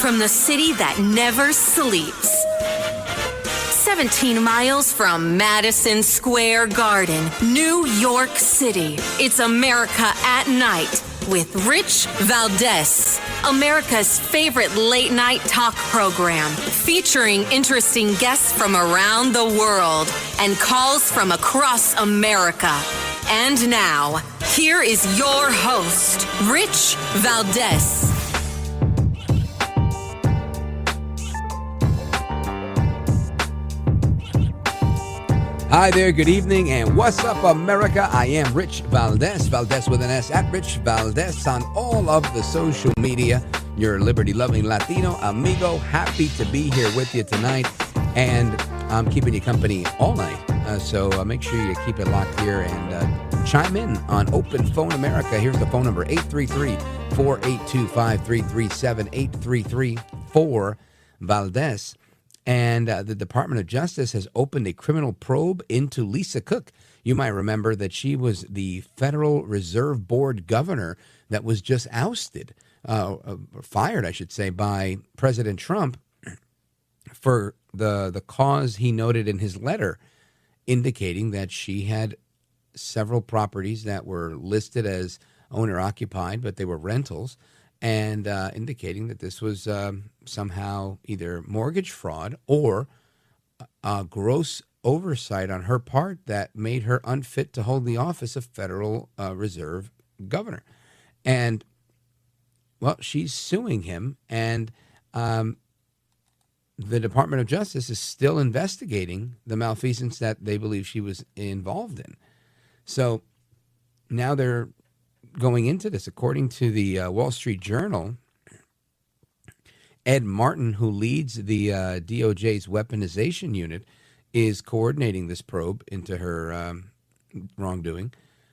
from the city that never sleeps. 17 miles from Madison Square Garden, New York City. It's America at Night with Rich Valdes, America's favorite late-night talk program, featuring interesting guests from around the world and calls from across America. And now, here is your host, Rich Valdes. Hi there, good evening, and what's up, America? I am Rich Valdes, Valdes with an S, at Rich Valdes on all of the social media. Your Liberty-Loving Latino amigo, happy to be here with you tonight, and I'm keeping you company all night, so make sure you keep it locked here and chime in on Open Phone America. Here's the phone number, 833-482-5337, 833-4-VALDES. And the Department of Justice has opened a criminal probe into Lisa Cook. You might remember that she was the Federal Reserve Board governor that was just ousted, fired, I should say, by President Trump for the cause he noted in his letter, indicating that she had several properties that were listed as owner-occupied, but they were rentals, and indicating that this was somehow either mortgage fraud or gross oversight on her part that made her unfit to hold the office of Federal Reserve Governor. And, well, she's suing him, and the Department of Justice is still investigating the malfeasance that they believe she was involved in. So now they're going into this. According to the Wall Street Journal, Ed Martin, who leads the DOJ's weaponization unit, is coordinating this probe into her wrongdoing.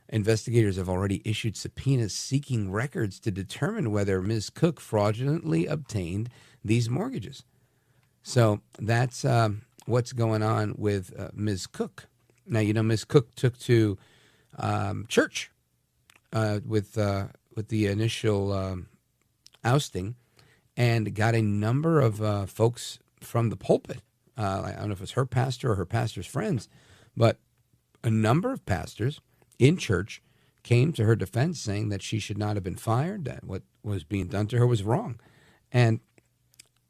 Investigators have already issued subpoenas seeking records to determine whether Ms. Cook fraudulently obtained these mortgages. So that's what's going on with Ms. Cook. Now, you know, Ms. Cook took to church with the initial ousting, and got a number of folks from the pulpit. I don't know if it's her pastor or her pastor's friends, but a number of pastors in church came to her defense, saying that she should not have been fired, that what was being done to her was wrong. And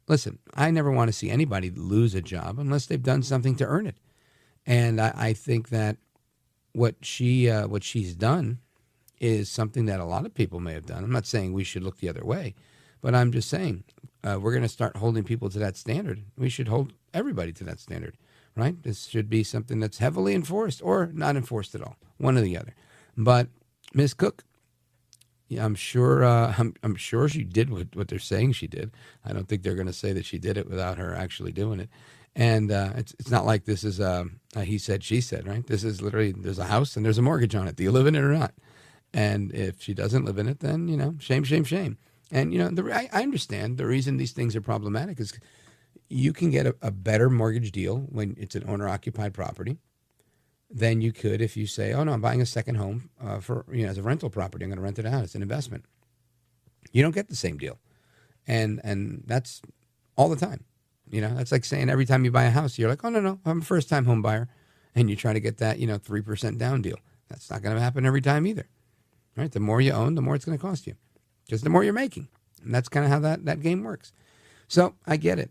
listen, I never want to see anybody lose a job unless they've done something to earn it. And I think that what she's done is something that a lot of people may have done. I'm not saying we should look the other way, but I'm just saying we're going to start holding people to that standard. We should hold everybody to that standard, right? This should be something that's heavily enforced or not enforced at all, one or the other. But Ms. Cook, yeah, I'm sure she did what they're saying she did. I don't think they're going to say that she did it without her actually doing it. And it's not like this is he said, she said, right? This is literally, there's a house and there's a mortgage on it. Do you live in it or not? And if she doesn't live in it, then, you know, shame, shame, shame. And, you know, I understand the reason these things are problematic is you can get a better mortgage deal when it's an owner-occupied property than you could if you say, oh, no, I'm buying a second home for, you know, as a rental property. I'm going to rent it out. It's an investment. You don't get the same deal. And that's all the time. You know, that's like saying every time you buy a house, you're like, oh, no, I'm a first-time home buyer. And you try to get that, 3% down deal. That's not going to happen every time either. Right? The more you own, the more it's going to cost you. Just the more you're making. And that's kind of how that game works. So I get it.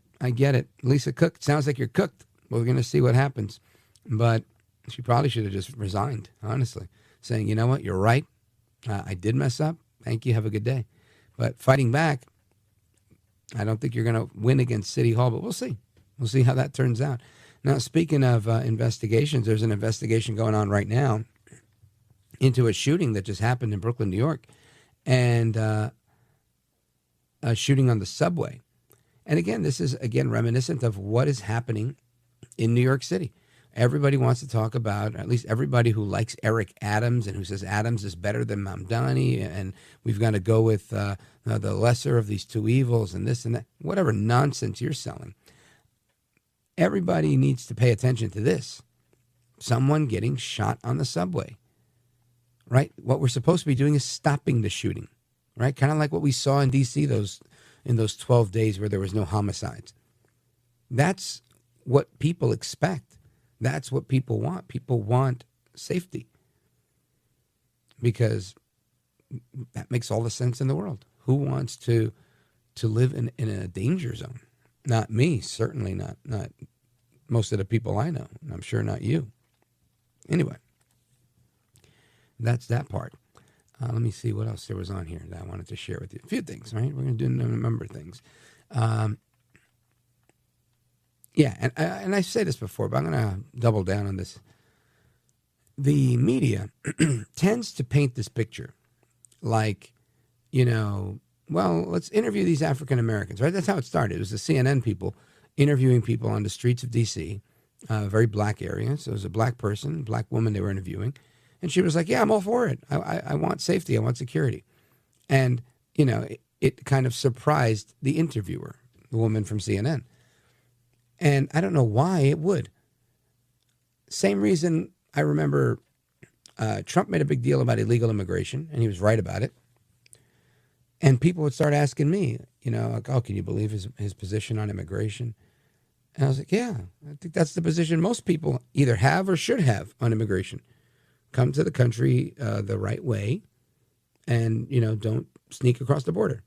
Lisa Cook, it sounds like you're cooked. We're going to see what happens. But she probably should have just resigned, honestly, saying, you know what, you're right. I did mess up. Thank you. Have a good day. But fighting back, I don't think you're going to win against City Hall, but we'll see. We'll see how that turns out. Now, speaking of investigations, there's an investigation going on right now into a shooting that just happened in Brooklyn, New York, and a shooting on the subway. And again, this is, reminiscent of what is happening in New York City. Everybody wants to talk about, at least everybody who likes Eric Adams and who says Adams is better than Mamdani, and we've got to go with the lesser of these two evils and this and that, whatever nonsense you're selling. Everybody needs to pay attention to this. Someone getting shot on the subway, right? What we're supposed to be doing is stopping the shooting, right? Kind of like what we saw in D.C., those in those 12 days where there was no homicides. That's what people expect. That's what people want. People want safety because that makes all the sense in the world. Who wants to live in a danger zone? Not me, certainly not most of the people I know. And I'm sure not you. Anyway, that's that part. Let me see what else there was on here that I wanted to share with you. A few things, right? We're going to do a number of things. And I say this before, but I'm going to double down on this. The media tends to paint this picture like, well, let's interview these African Americans, right? That's how it started. It was the CNN people interviewing people on the streets of D.C., a very black area. So it was a black person, black woman they were interviewing. And she was like, yeah, I'm all for it. I want safety. I want security. And, it kind of surprised the interviewer, the woman from CNN. And I don't know why it would. Same reason I remember Trump made a big deal about illegal immigration, and he was right about it. And people would start asking me, like, oh, can you believe his position on immigration? And I was like, yeah, I think that's the position most people either have or should have on immigration. Come to the country the right way and, don't sneak across the border.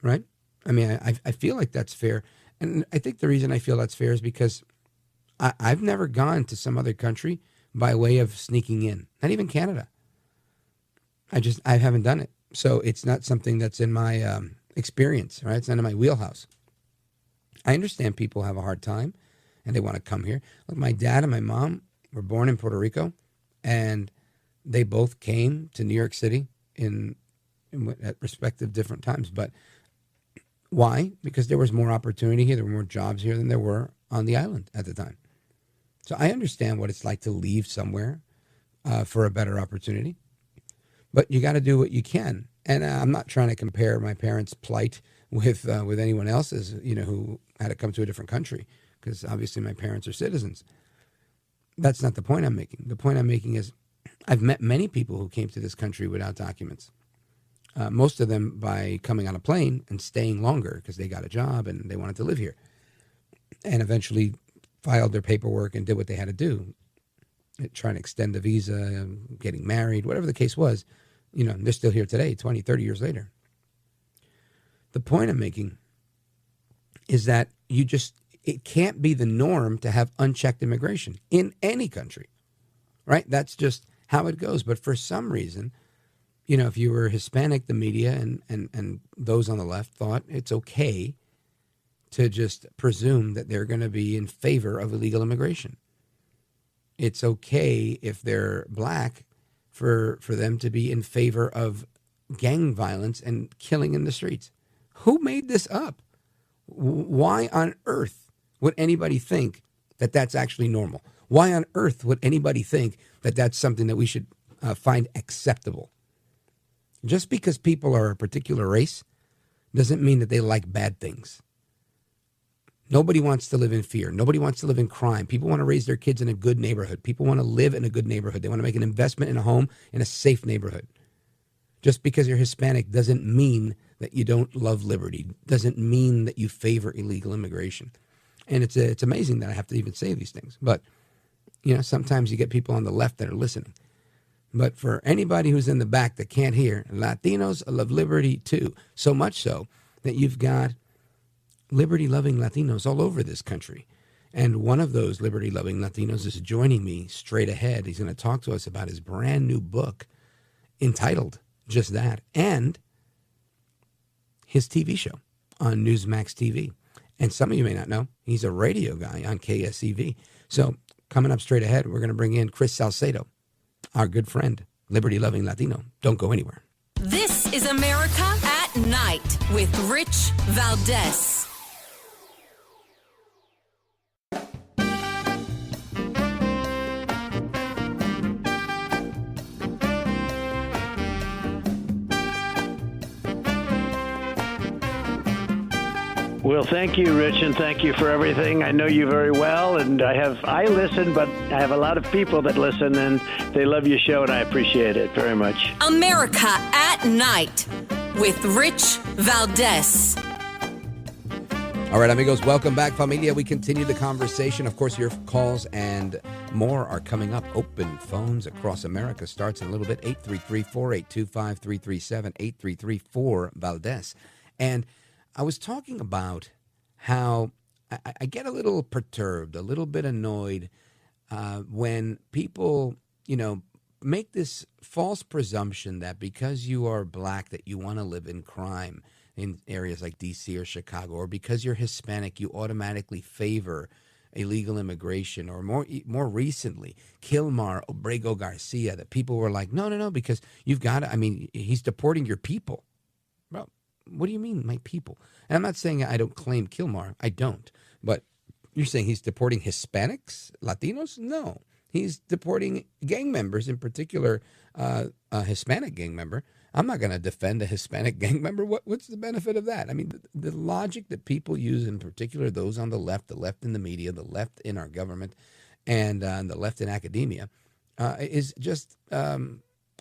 Right? I mean, I feel like that's fair. And I think the reason I feel that's fair is because I've never gone to some other country by way of sneaking in, not even Canada. I haven't done it. So it's not something that's in my experience, right? It's not in my wheelhouse. I understand people have a hard time and they want to come here. Look, my dad and my mom were born in Puerto Rico and they both came to New York City at respective different times. But why? Because there was more opportunity here. There were more jobs here than there were on the island at the time. So I understand what it's like to leave somewhere for a better opportunity. But you got to do what you can. And I'm not trying to compare my parents' plight with anyone else's, who had to come to a different country, because obviously my parents are citizens. That's not the point I'm making. The point I'm making is I've met many people who came to this country without documents. Most of them by coming on a plane and staying longer because they got a job and they wanted to live here. And eventually filed their paperwork and did what they had to do. Trying to extend the visa, getting married, whatever the case was. They're still here today, 20, 30 years later. The point I'm making is that it can't be the norm to have unchecked immigration in any country, right? That's just how it goes. But for some reason, if you were Hispanic, the media and those on the left thought it's okay to just presume that they're going to be in favor of illegal immigration. It's okay if they're black for them to be in favor of gang violence and killing in the streets. Who made this up? Why on earth would anybody think that that's actually normal? Why on earth would anybody think that that's something that we should find acceptable? Just because people are a particular race doesn't mean that they like bad things. Nobody wants to live in fear. Nobody wants to live in crime. People want to raise their kids in a good neighborhood. People want to live in a good neighborhood. They want to make an investment in a home in a safe neighborhood. Just because you're Hispanic doesn't mean that you don't love liberty. Doesn't mean that you favor illegal immigration. And it's amazing that I have to even say these things. But, sometimes you get people on the left that are listening. But for anybody who's in the back that can't hear, Latinos love liberty too. So much so that you've got Liberty-Loving Latinos all over this country. And one of those Liberty-Loving Latinos is joining me straight ahead. He's going to talk to us about his brand new book entitled just that, and his TV show on Newsmax TV. And some of you may not know, he's a radio guy on KSEV. So coming up straight ahead, we're going to bring in Chris Salcedo, our good friend, Liberty-Loving Latino. Don't go anywhere. This is America at Night with Rich Valdes. Well, thank you, Rich, and thank you for everything. I know you very well, and I listen, but I have a lot of people that listen, and they love your show, and I appreciate it very much. America at Night with Rich Valdes. All right, amigos, welcome back, familia. We continue the conversation. Of course, your calls and more are coming up. Open phones across America starts in a little bit. 833-482-5337, 833-4-Valdes. And I was talking about how I get a little perturbed, a little bit annoyed when people, make this false presumption that because you are black that you want to live in crime in areas like D.C. or Chicago, or because you're Hispanic, you automatically favor illegal immigration, or more recently, Kilmar Obrego Garcia, that people were like, no, because you've got to, he's deporting your people. Well, what do you mean, my people? And I'm not saying I don't claim Kilmar. I don't. But you're saying he's deporting Hispanics, Latinos? No. He's deporting gang members, in particular, a Hispanic gang member. I'm not going to defend a Hispanic gang member. What's the benefit of that? I mean, the logic that people use, in particular those on the left in the media, the left in our government, and the left in academia, is just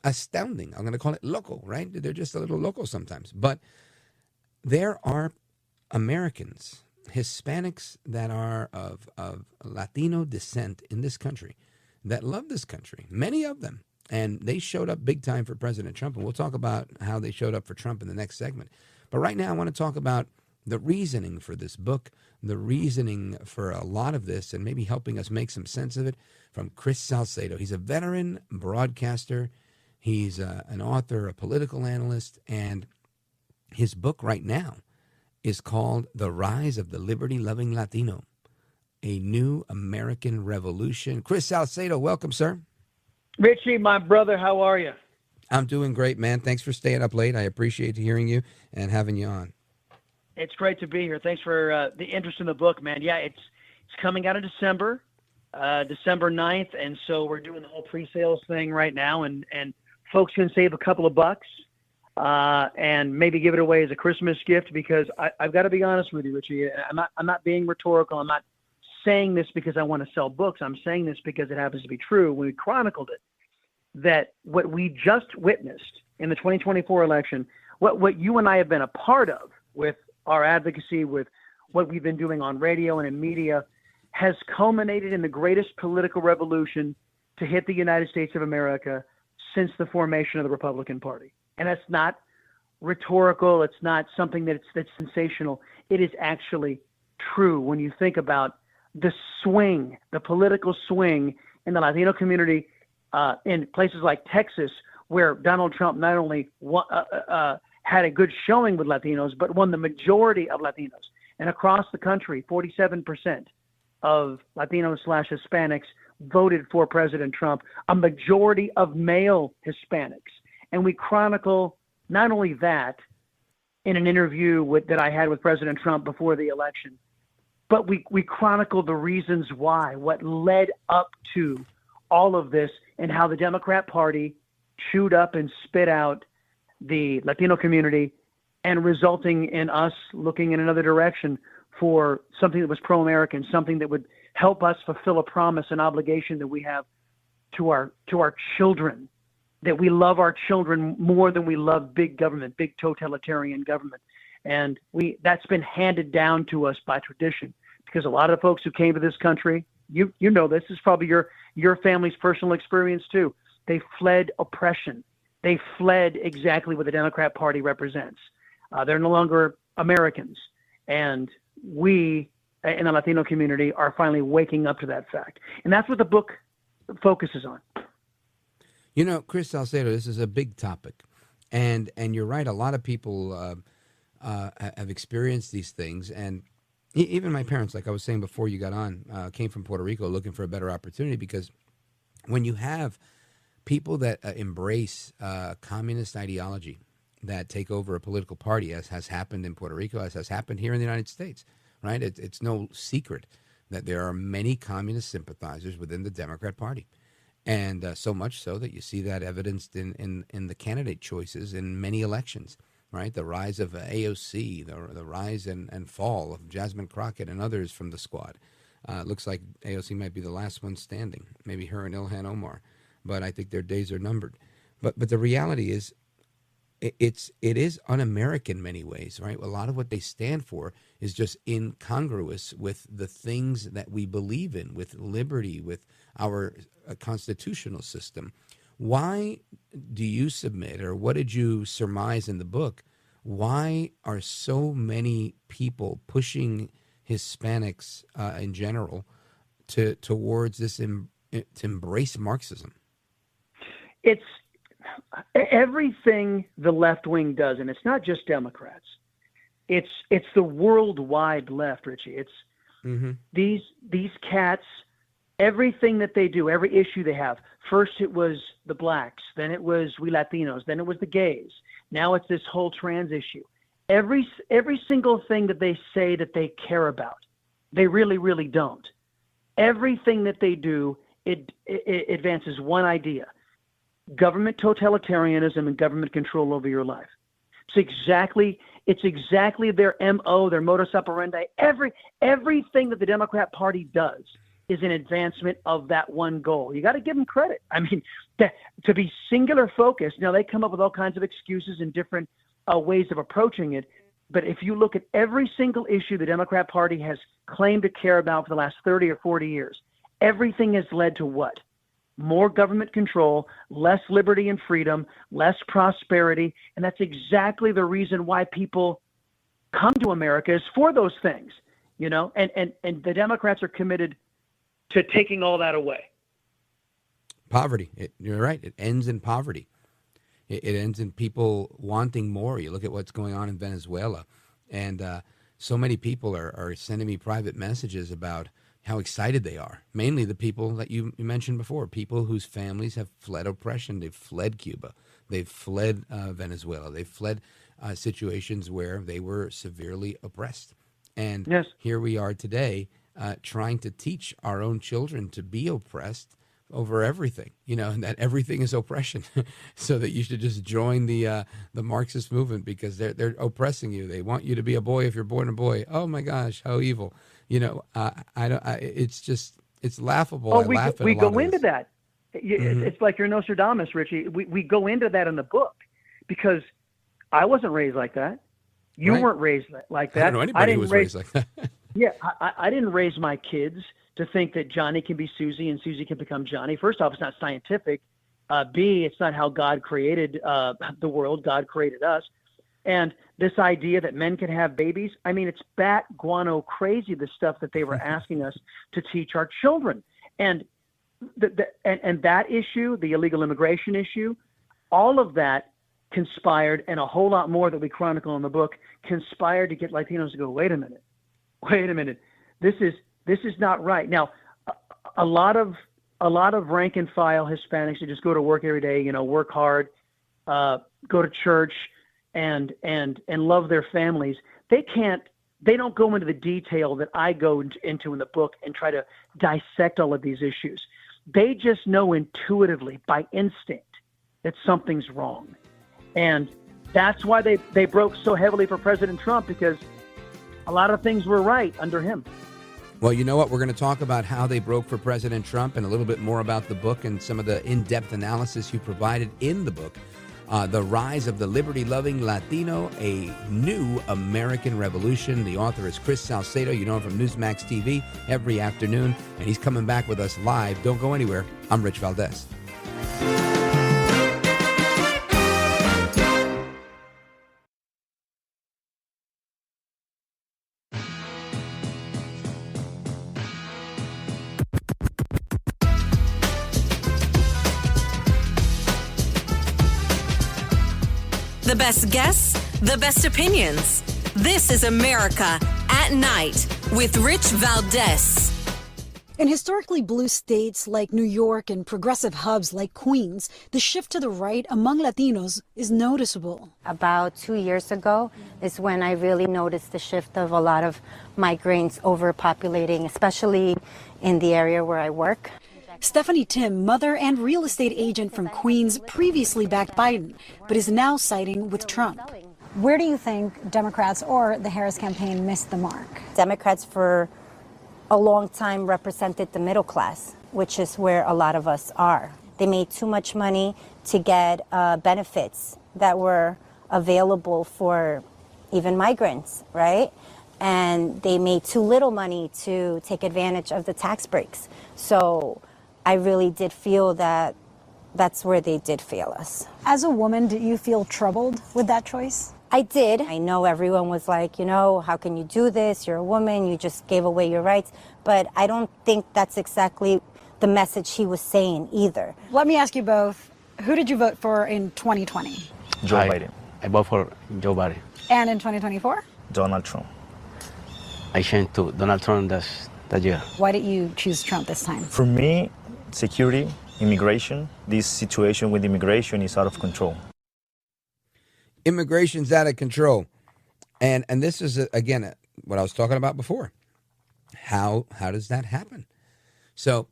astounding. I'm going to call it loco, right? They're just a little loco sometimes. But there are Americans, Hispanics that are of Latino descent in this country that love this country, many of them. And they showed up big time for President Trump. And we'll talk about how they showed up for Trump in the next segment. But right now, I want to talk about the reasoning for this book, the reasoning for a lot of this, and maybe helping us make some sense of it, from Chris Salcedo. He's a veteran broadcaster. He's an author, a political analyst. And his book right now is called The Rise of the Liberty-Loving Latino, A New American Revolution. Chris Salcedo, welcome, sir. Richie, my brother, how are you? I'm doing great, man. Thanks for staying up late. I appreciate hearing you and having you on. It's great to be here. Thanks for the interest in the book, man. Yeah, it's coming out in December 9th, and so we're doing the whole pre-sales thing right now, and folks can save a couple of bucks and maybe give it away as a Christmas gift, because I've got to be honest with you, Richie. I'm not being rhetorical. I'm not saying this because I want to sell books. I'm saying this because it happens to be true. When we chronicled it, that what we just witnessed in the 2024 election, what you and I have been a part of with our advocacy, with what we've been doing on radio and in media, has culminated in the greatest political revolution to hit the United States of America since the formation of the Republican Party. And that's not rhetorical. It's not something that's sensational. It is actually true when you think about the swing, the political swing in the Latino community in places like Texas, where Donald Trump not only had a good showing with Latinos, but won the majority of Latinos. And across the country, 47% of Latinos/Hispanics voted for President Trump, a majority of male Hispanics. And we chronicle not only that in an interview that I had with President Trump before the election, but we chronicle the reasons why, what led up to all of this, and how the Democrat Party chewed up and spit out the Latino community, and resulting in us looking in another direction for something that was pro-American, something that would help us fulfill a promise and obligation that we have to our children, that we love our children more than we love big government, big totalitarian government. And that's been handed down to us by tradition, because a lot of folks who came to this country, you know, this is probably your family's personal experience too. They fled oppression. They fled exactly what the Democrat Party represents. They're no longer Americans. And we in the Latino community are finally waking up to that fact. And that's what the book focuses on. You know, Chris Salcedo, this is a big topic. And you're right. A lot of people have experienced these things. And even my parents, like I was saying before you got on, came from Puerto Rico looking for a better opportunity, because when you have people that embrace communist ideology that take over a political party, as has happened in Puerto Rico, as has happened here in the United States, right? It's no secret that there are many communist sympathizers within the Democrat Party. And so much so that you see that evidenced in the candidate choices in many elections, right? The rise of AOC, the rise and fall of Jasmine Crockett and others from the squad. Looks like AOC might be the last one standing, maybe her and Ilhan Omar. But I think their days are numbered. But the reality is, it is un-American in many ways, right? A lot of what they stand for is just incongruous with the things that we believe in, with liberty, with our constitutional system. Why do you submit, or what did you surmise in the book? Why are so many people pushing Hispanics in general towards this to embrace Marxism? It's everything the left wing does, and it's not just Democrats. It's the worldwide left, Richie. It's these cats. Everything that they do, every issue they have. First it was the blacks, then it was we Latinos, then it was the gays. Now it's this whole trans issue. Every single thing that they say that they care about, they really, really don't. Everything that they do, it advances one idea: government totalitarianism and government control over your life. It's exactly their MO, their modus operandi. Everything that the Democrat Party does is an advancement of that one goal. You got to give them credit. I mean, to be singular focused. Now, they come up with all kinds of excuses and different ways of approaching it. But if you look at every single issue the Democrat Party has claimed to care about for the last 30 or 40 years, everything has led to what? More government control, less liberty and freedom, less prosperity. And that's exactly the reason why people come to America, is for those things, you know, and the Democrats are committed to taking all that away. Poverty. You're right. It ends in poverty. It ends in people wanting more. You look at what's going on in Venezuela, and so many people are sending me private messages about how excited they are. Mainly the people that you mentioned before, people whose families have fled oppression. They've fled Cuba. They've fled Venezuela. They've fled situations where they were severely oppressed. And yes, here we are today, trying to teach our own children to be oppressed over everything, you know, and that everything is oppression, so that you should just join the Marxist movement because they're oppressing you. They want you to be a boy if you're born a boy. Oh my gosh, how evil! You know, it's laughable. Oh, we go into that. It's like you're Nostradamus, Richie. We go into that in the book because I wasn't raised like that. You weren't raised like that. I don't know anybody who was raised like that. Yeah, I didn't raise my kids to think that Johnny can be Susie and Susie can become Johnny. First off, it's not scientific. B, it's not how God created the world. God created us. And this idea that men can have babies, I mean, it's bat guano crazy, the stuff that they were asking us to teach our children. And and that issue, the illegal immigration issue, all of that conspired, and a whole lot more that we chronicle in the book, conspired to get Latinos to go, wait a minute, this is not right. Now, a lot of rank and file Hispanics that just go to work every day, you know, work hard, go to church, and love their families. They don't go into the detail that I go into in the book and try to dissect all of these issues. They just know intuitively, by instinct, that something's wrong. And that's why they broke so heavily for President Trump, because a lot of things were right under him. Well, you know what? We're going to talk about how they broke for President Trump and a little bit more about the book and some of the in-depth analysis you provided in the book. The Rise of the Liberty-Loving Latino, a New American Revolution. The author is Chris Salcedo. You know him from Newsmax TV every afternoon, and he's coming back with us live. Don't go anywhere. I'm Rich Valdes. The best guests, the best opinions. This is America at Night with Rich Valdes. In historically blue states like New York and progressive hubs like Queens, the shift to the right among Latinos is noticeable. About 2 years ago is when I really noticed the shift of a lot of migrants overpopulating, especially in the area where I work. Stephanie Tim, mother and real estate agent from Queens, previously backed Biden, but is now siding with Trump. Where do you think Democrats or the Harris campaign missed the mark? Democrats for a long time represented the middle class, which is where a lot of us are. They made too much money to get benefits that were available for even migrants, right? And they made too little money to take advantage of the tax breaks. So I really did feel that that's where they did fail us. As a woman, do you feel troubled with that choice? I did. I know everyone was like, how can you do this? You're a woman, you just gave away your rights. But I don't think that's exactly the message he was saying either. Let me ask you both, who did you vote for in 2020? Joe Biden. I vote for Joe Biden. And in 2024? Donald Trump. I changed to Donald Trump that year. Why did you choose Trump this time? For me, security, immigration, this situation with immigration is out of control. Immigration's out of control. And this is, again, what I was talking about before. How does that happen? So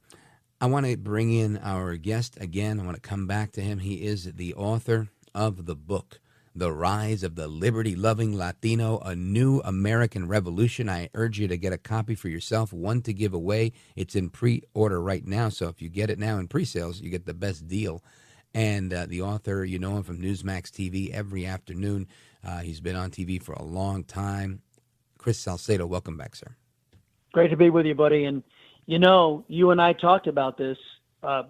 I want to bring in our guest again. I want to come back to him. He is the author of the book, The Rise of the Liberty-Loving Latino, A New American Revolution. I urge you to get a copy for yourself, one to give away. It's in pre-order right now, so if you get it now in pre-sales, you get the best deal. And the author, you know him from Newsmax TV every afternoon. He's been on TV for a long time. Chris Salcedo, welcome back, sir. Great to be with you, buddy. And, you and I talked about this,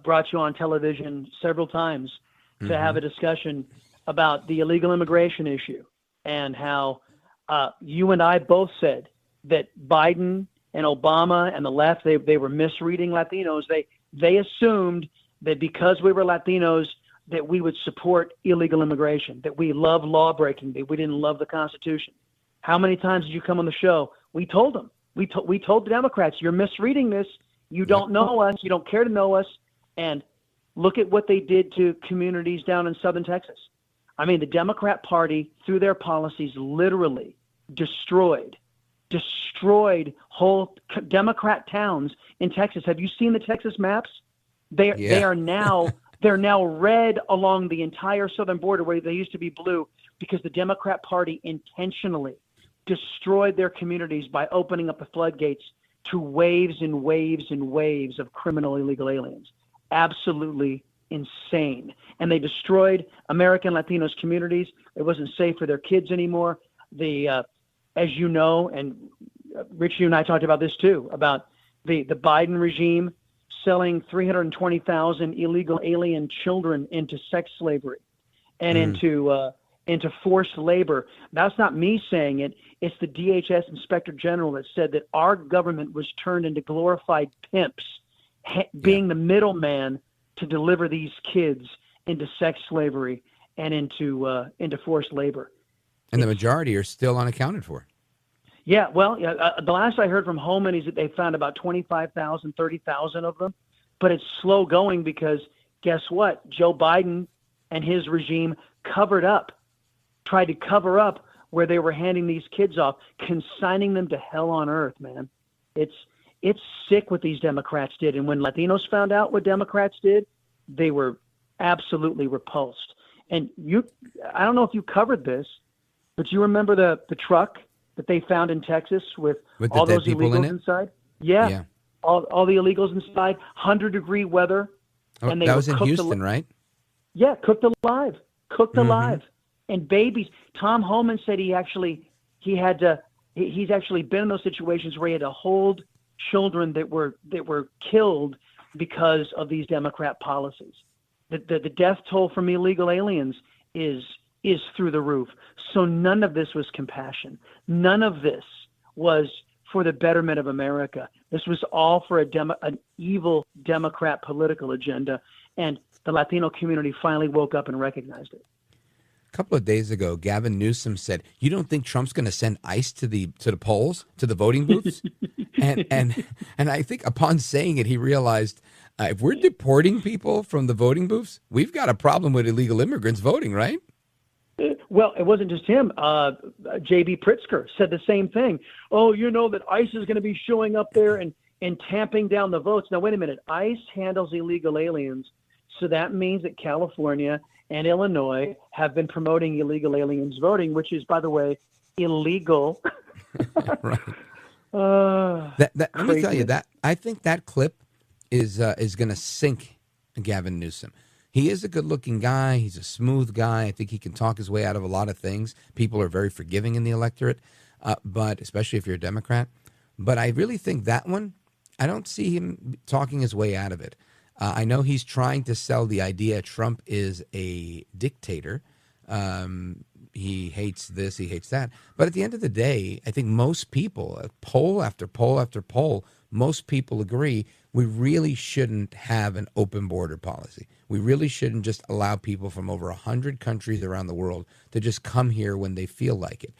brought you on television several times to have a discussion about the illegal immigration issue and how you and I both said that Biden and Obama and the left, they were misreading Latinos. They assumed that because we were Latinos, that we would support illegal immigration, that we love law breaking, that we didn't love the Constitution. How many times did you come on the show? We told them. We told the Democrats, you're misreading this. You don't know us. You don't care to know us. And look at what they did to communities down in southern Texas. I mean, the Democrat Party, through their policies, literally destroyed whole Democrat towns in Texas. Have you seen the Texas maps? They're now red along the entire southern border where they used to be blue because the Democrat Party intentionally destroyed their communities by opening up the floodgates to waves and waves and waves of criminal illegal aliens. Absolutely insane. And they destroyed American Latinos communities. It wasn't safe for their kids anymore. As you know, and Rich, you and I talked about this too, about the Biden regime selling 320,000 illegal alien children into sex slavery and into forced labor. That's not me saying it. It's the DHS Inspector General that said that our government was turned into glorified pimps, being the middleman to deliver these kids into sex slavery and into forced labor. And the majority are still unaccounted for. Yeah, well, the last I heard from Holman is that they found about 25,000, 30,000 of them. But it's slow going because guess what? Joe Biden and his regime tried to cover up where they were handing these kids off, consigning them to hell on earth, man. It's sick what these Democrats did. And when Latinos found out what Democrats did, they were absolutely repulsed. And I don't know if you covered this, but you remember the truck that they found in Texas with all those illegals inside? Yeah. All the illegals inside, 100-degree weather. Oh, and that was in Houston, right? Yeah, cooked alive. And babies. Tom Homan said he's actually been in those situations where he had to hold children that were killed because of these Democrat policies. The death toll from illegal aliens is through the roof. So none of this was compassion. None of this was for the betterment of America. This was all for an evil Democrat political agenda, and the Latino community finally woke up and recognized it. A couple of days ago, Gavin Newsom said, "You don't think Trump's going to send ICE to the polls, to the voting booths?" and I think upon saying it, he realized if we're deporting people from the voting booths, we've got a problem with illegal immigrants voting, right? Well, it wasn't just him. J.B. Pritzker said the same thing. Oh, that ICE is going to be showing up there and tamping down the votes. Now, wait a minute. ICE handles illegal aliens. So that means that California and Illinois have been promoting illegal aliens voting, which is, by the way, illegal. Right. Let me tell you that I think that clip is going to sink Gavin Newsom. he is a good-looking guy. He's a smooth guy. I think he can talk his way out of a lot of things. People are very forgiving in the electorate, but especially if you're a Democrat. But I really think that one, I don't see him talking his way out of it. I know he's trying to sell the idea Trump is a dictator. He hates this, he hates that. But at the end of the day, I think most people, poll after poll after poll, most people agree we really shouldn't have an open border policy. We really shouldn't just allow people from over 100 countries around the world to just come here when they feel like it.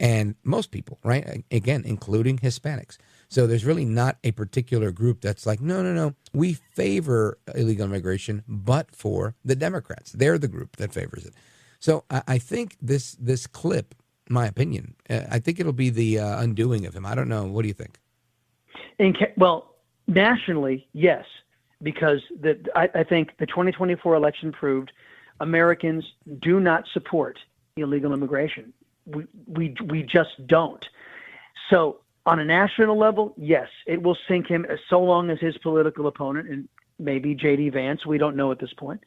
And most people, right? Again, including Hispanics. So there's really not a particular group that's like, no, we favor illegal immigration, but for the Democrats. They're the group that favors it. So I think this clip, my opinion, I think it'll be the undoing of him. I don't know. What do you think? Well, nationally, yes, because I think the 2024 election proved Americans do not support illegal immigration. We just don't. So on a national level, yes, it will sink him so long as his political opponent, and maybe J.D. Vance, we don't know at this point,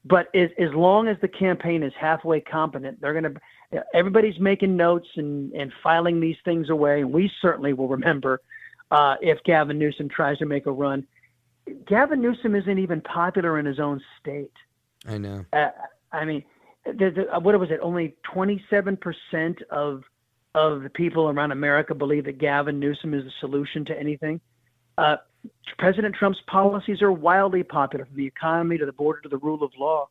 but as long as the campaign is halfway competent, they're going to. Everybody's making notes and filing these things away, and we certainly will remember if Gavin Newsom tries to make a run. Gavin Newsom isn't even popular in his own state. I know. I mean, what was it? Only 27% of the people around America believe that Gavin Newsom is the solution to anything. President Trump's policies are wildly popular, from the economy to the border to the rule of law.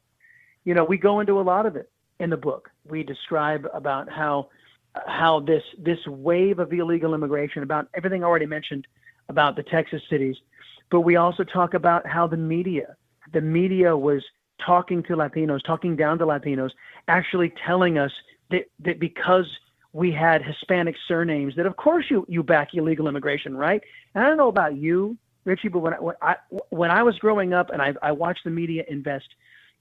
You know, we go into a lot of it in the book. We describe about how this wave of illegal immigration, about everything already mentioned about the Texas cities, but we also talk about how the media was talking to Latinos, talking down to Latinos, actually telling us that because we had Hispanic surnames, that of course you back illegal immigration, right? And I don't know about you, Richie, but when I was growing up and I watched the media invest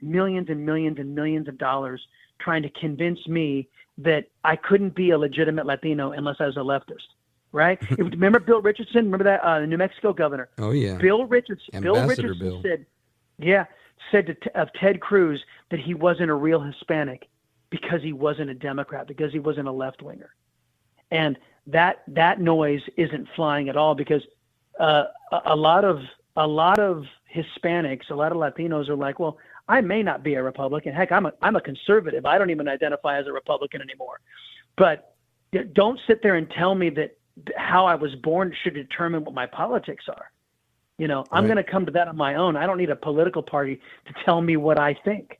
millions and millions and millions of dollars trying to convince me that I couldn't be a legitimate Latino unless I was a leftist, right? Remember Bill Richardson? Remember that the New Mexico governor? Oh yeah. Bill Richardson Bill. said of Ted Cruz that he wasn't a real Hispanic because he wasn't a Democrat, because he wasn't a left-winger. And that noise isn't flying at all, because a lot of Hispanics, a lot of Latinos are like, well, I may not be a Republican. Heck, I'm a conservative. I don't even identify as a Republican anymore. But don't sit there and tell me that how I was born should determine what my politics are. You know, I'm going to come to that on my own. I don't need a political party to tell me what I think.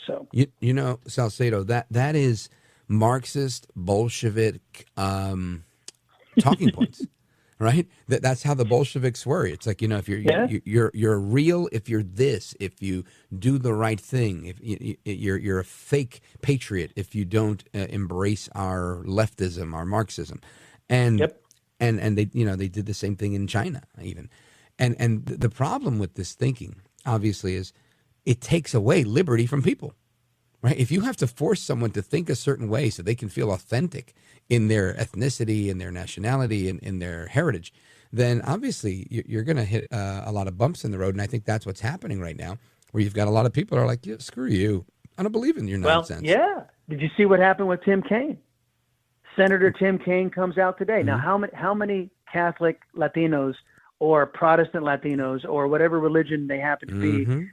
So you know, Salcedo, that is Marxist Bolshevik talking points, right? That's how the Bolsheviks were. It's like, you know, if you're real, if you're this, if you do the right thing, if you're a fake patriot, if you don't embrace our leftism, our Marxism, and they, you know, they did the same thing in China even, and the problem with this thinking obviously is it takes away liberty from people, right? If you have to force someone to think a certain way so they can feel authentic in their ethnicity, in their nationality, and in their heritage, then obviously you're going to hit a lot of bumps in the road. And I think that's what's happening right now, where you've got a lot of people who are like, yeah, screw you. I don't believe in your nonsense. Well, yeah. Did you see what happened with Tim Kaine? Senator Tim Kaine comes out today. Mm-hmm. Now, how many Catholic Latinos or Protestant Latinos or whatever religion they happen to be,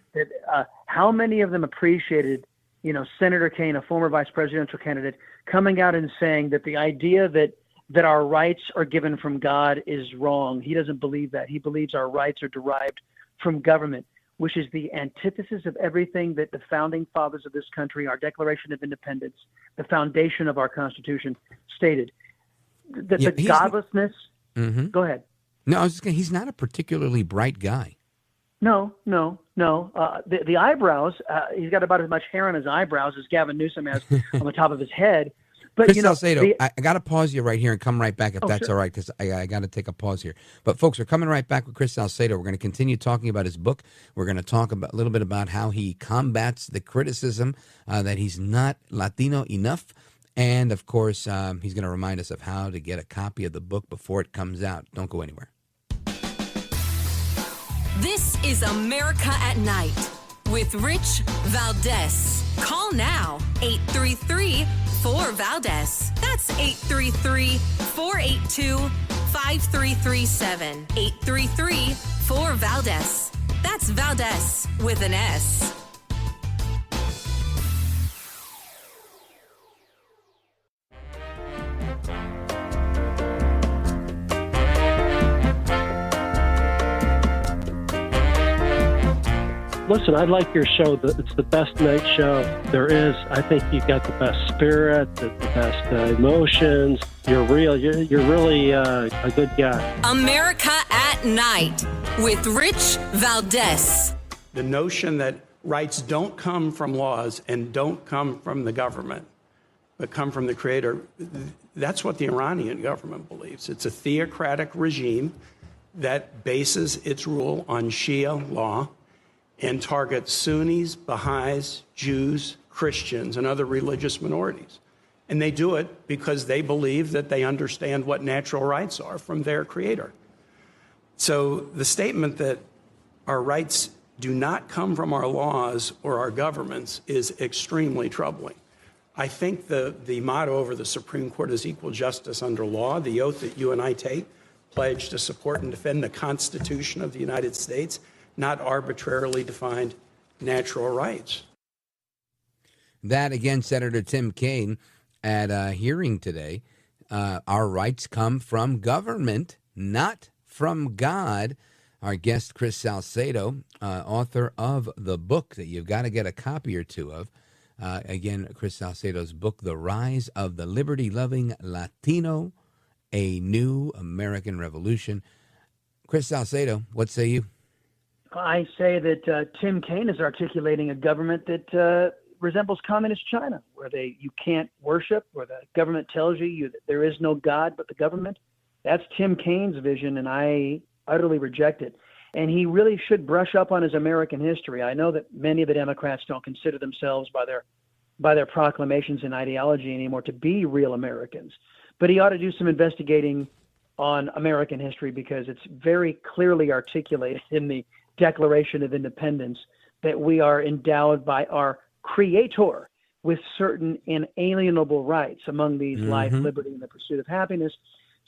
how many of them appreciated, you know, Senator Kaine, a former vice presidential candidate, coming out and saying that the idea that our rights are given from God is wrong. He doesn't believe that. He believes our rights are derived from government, which is the antithesis of everything that the founding fathers of this country, our Declaration of Independence, the foundation of our Constitution, stated. The godlessness. Go ahead. No, I was just saying, he's not a particularly bright guy. No. The eyebrows, he's got about as much hair on his eyebrows as Gavin Newsom has on the top of his head. But Chris Salcedo, I got to pause you right here and come right back if that's all right, because I got to take a pause here. But folks, we're coming right back with Chris Salcedo. We're going to continue talking about his book. We're going to talk a little bit about how he combats the criticism that he's not Latino enough. And, of course, he's going to remind us of how to get a copy of the book before it comes out. Don't go anywhere. This is America at Night with Rich Valdes. Call now, 833-4-VALDES. That's 833-482-5337. 833-4-VALDES. That's Valdes with an S. Listen, I like your show. It's the best night show there is. I think you got the best spirit, the best emotions. You're real. You're really a good guy. America at Night with Rich Valdes. The notion that rights don't come from laws and don't come from the government, but come from the creator, that's what the Iranian government believes. It's a theocratic regime that bases its rule on Shia law and targets Sunnis, Baha'is, Jews, Christians, and other religious minorities. And they do it because they believe that they understand what natural rights are from their creator. So the statement that our rights do not come from our laws or our governments is extremely troubling. I think the motto over the Supreme Court is equal justice under law. The oath that you and I take, pledge to support and defend the Constitution of the United States, not arbitrarily defined natural rights. That, again, Senator Tim Kaine at a hearing today. Our rights come from government, not from God. Our guest, Chris Salcedo, author of the book that you've got to get a copy or two of. Again, Chris Salcedo's book, The Rise of the Liberty-Loving Latino, A New American Revolution. Chris Salcedo, what say you? I say that Tim Kaine is articulating a government that resembles communist China, where you can't worship, where the government tells you that there is no God but the government. That's Tim Kaine's vision, and I utterly reject it. And he really should brush up on his American history. I know that many of the Democrats don't consider themselves by their proclamations and ideology anymore to be real Americans, but he ought to do some investigating on American history, because it's very clearly articulated in the Declaration of Independence that we are endowed by our Creator with certain inalienable rights, among these life, liberty, and the pursuit of happiness.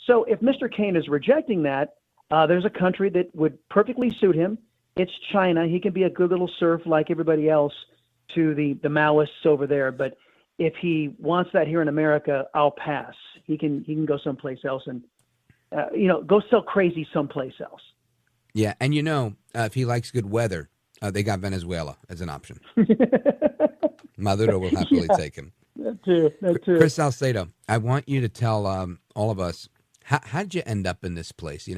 So if Mr. Kaine is rejecting that, there's a country that would perfectly suit him. It's China. He can be a good little serf like everybody else to the Maoists over there. But if he wants that here in America, I'll pass. He can go someplace else and go sell crazy someplace else. Yeah, and if he likes good weather, they got Venezuela as an option. Maduro will happily take him. That too. Chris Salcedo, I want you to tell all of us, how did you end up in this place?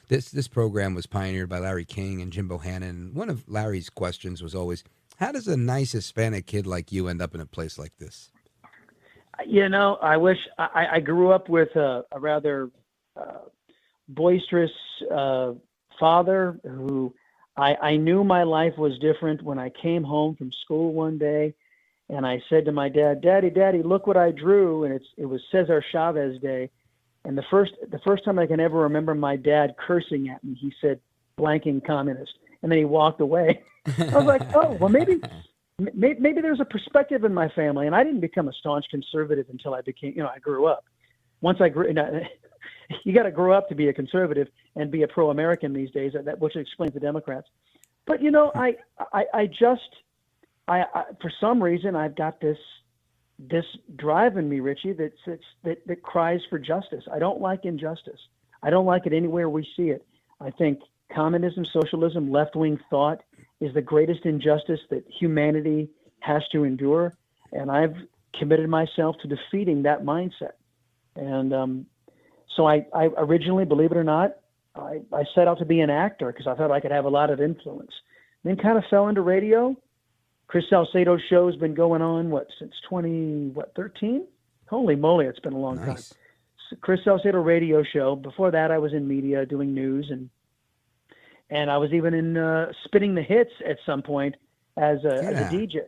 This program was pioneered by Larry King and Jim Bohannon. One of Larry's questions was always, how does a nice Hispanic kid like you end up in a place like this? I wish I grew up with a rather boisterous father who I knew my life was different when I came home from school one day, and I said to my dad, Daddy, look what I drew. And it was Cesar Chavez Day. And the first time I can ever remember my dad cursing at me, he said, blanking communist. And then he walked away. I was like, oh, well, maybe there's a perspective in my family. And I didn't become a staunch conservative until I became, I grew up. Once I grew, you got to grow up to be a conservative and be a pro-American these days, which explains the Democrats. But, I for some reason, I've got this drive in me, Richie, that cries for justice. I don't like injustice. I don't like it anywhere we see it. I think communism, socialism, left-wing thought is the greatest injustice that humanity has to endure. And I've committed myself to defeating that mindset. And so I originally, believe it or not, I set out to be an actor because I thought I could have a lot of influence. Then kind of fell into radio. Chris Salcedo's show's been going on, since 2013? Holy moly, it's been a long time. So Chris Salcedo radio show. Before that, I was in media doing news, and I was even in spinning the hits at some point as a DJ.